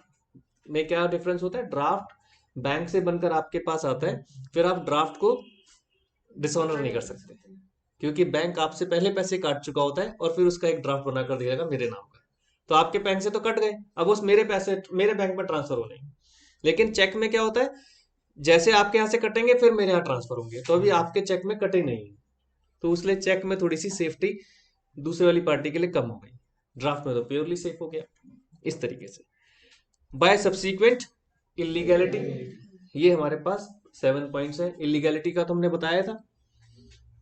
में क्या डिफरेंस होता है, ड्राफ्ट बैंक से बनकर आपके पास आता है, फिर आप ड्राफ्ट को डिसऑनर नहीं कर सकते, क्योंकि बैंक आपसे पहले पैसे काट चुका होता है और फिर उसका एक ड्राफ्ट बनाकर देगा मेरे नाम का, तो आपके बैंक से तो कट गए, अब उस मेरे पैसे मेरे बैंक में ट्रांसफर होने हैं। लेकिन चेक में क्या होता है, जैसे आपके यहाँ से कटेंगे फिर मेरे यहाँ ट्रांसफर होंगे, तो अभी आपके चेक में कटे नहीं, तो इसलिए चेक में थोड़ी सी सेफ्टी दूसरे वाली पार्टी के लिए कम हो गई, ड्राफ्ट में तो प्योरली सेफ हो गया। इस तरीके से बाय सब्सीक्वेंट इलीगैलिटी, ये हमारे पास 7 पॉइंट्स है। इलीगैलिटी का तो हमने बताया था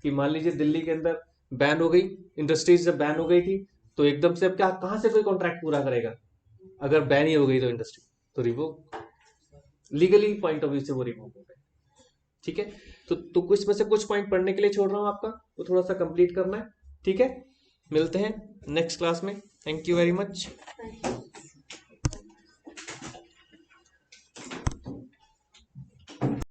कि मान लीजिए दिल्ली के अंदर बैन हो गई, इंडस्ट्रीज जब बैन हो गई थी, तो एकदम से अब क्या, कहां से कोई कॉन्ट्रैक्ट पूरा करेगा, अगर बैन ही हो गई तो इंडस्ट्री, तो revoke, legally point of view से वो रिवोक हो गए। ठीक है, तो कुछ में से कुछ पॉइंट पढ़ने के लिए छोड़ रहा हूं आपका, वो थोड़ा सा कंप्लीट करना है। ठीक है, मिलते हैं नेक्स्ट क्लास में। Thank you very much.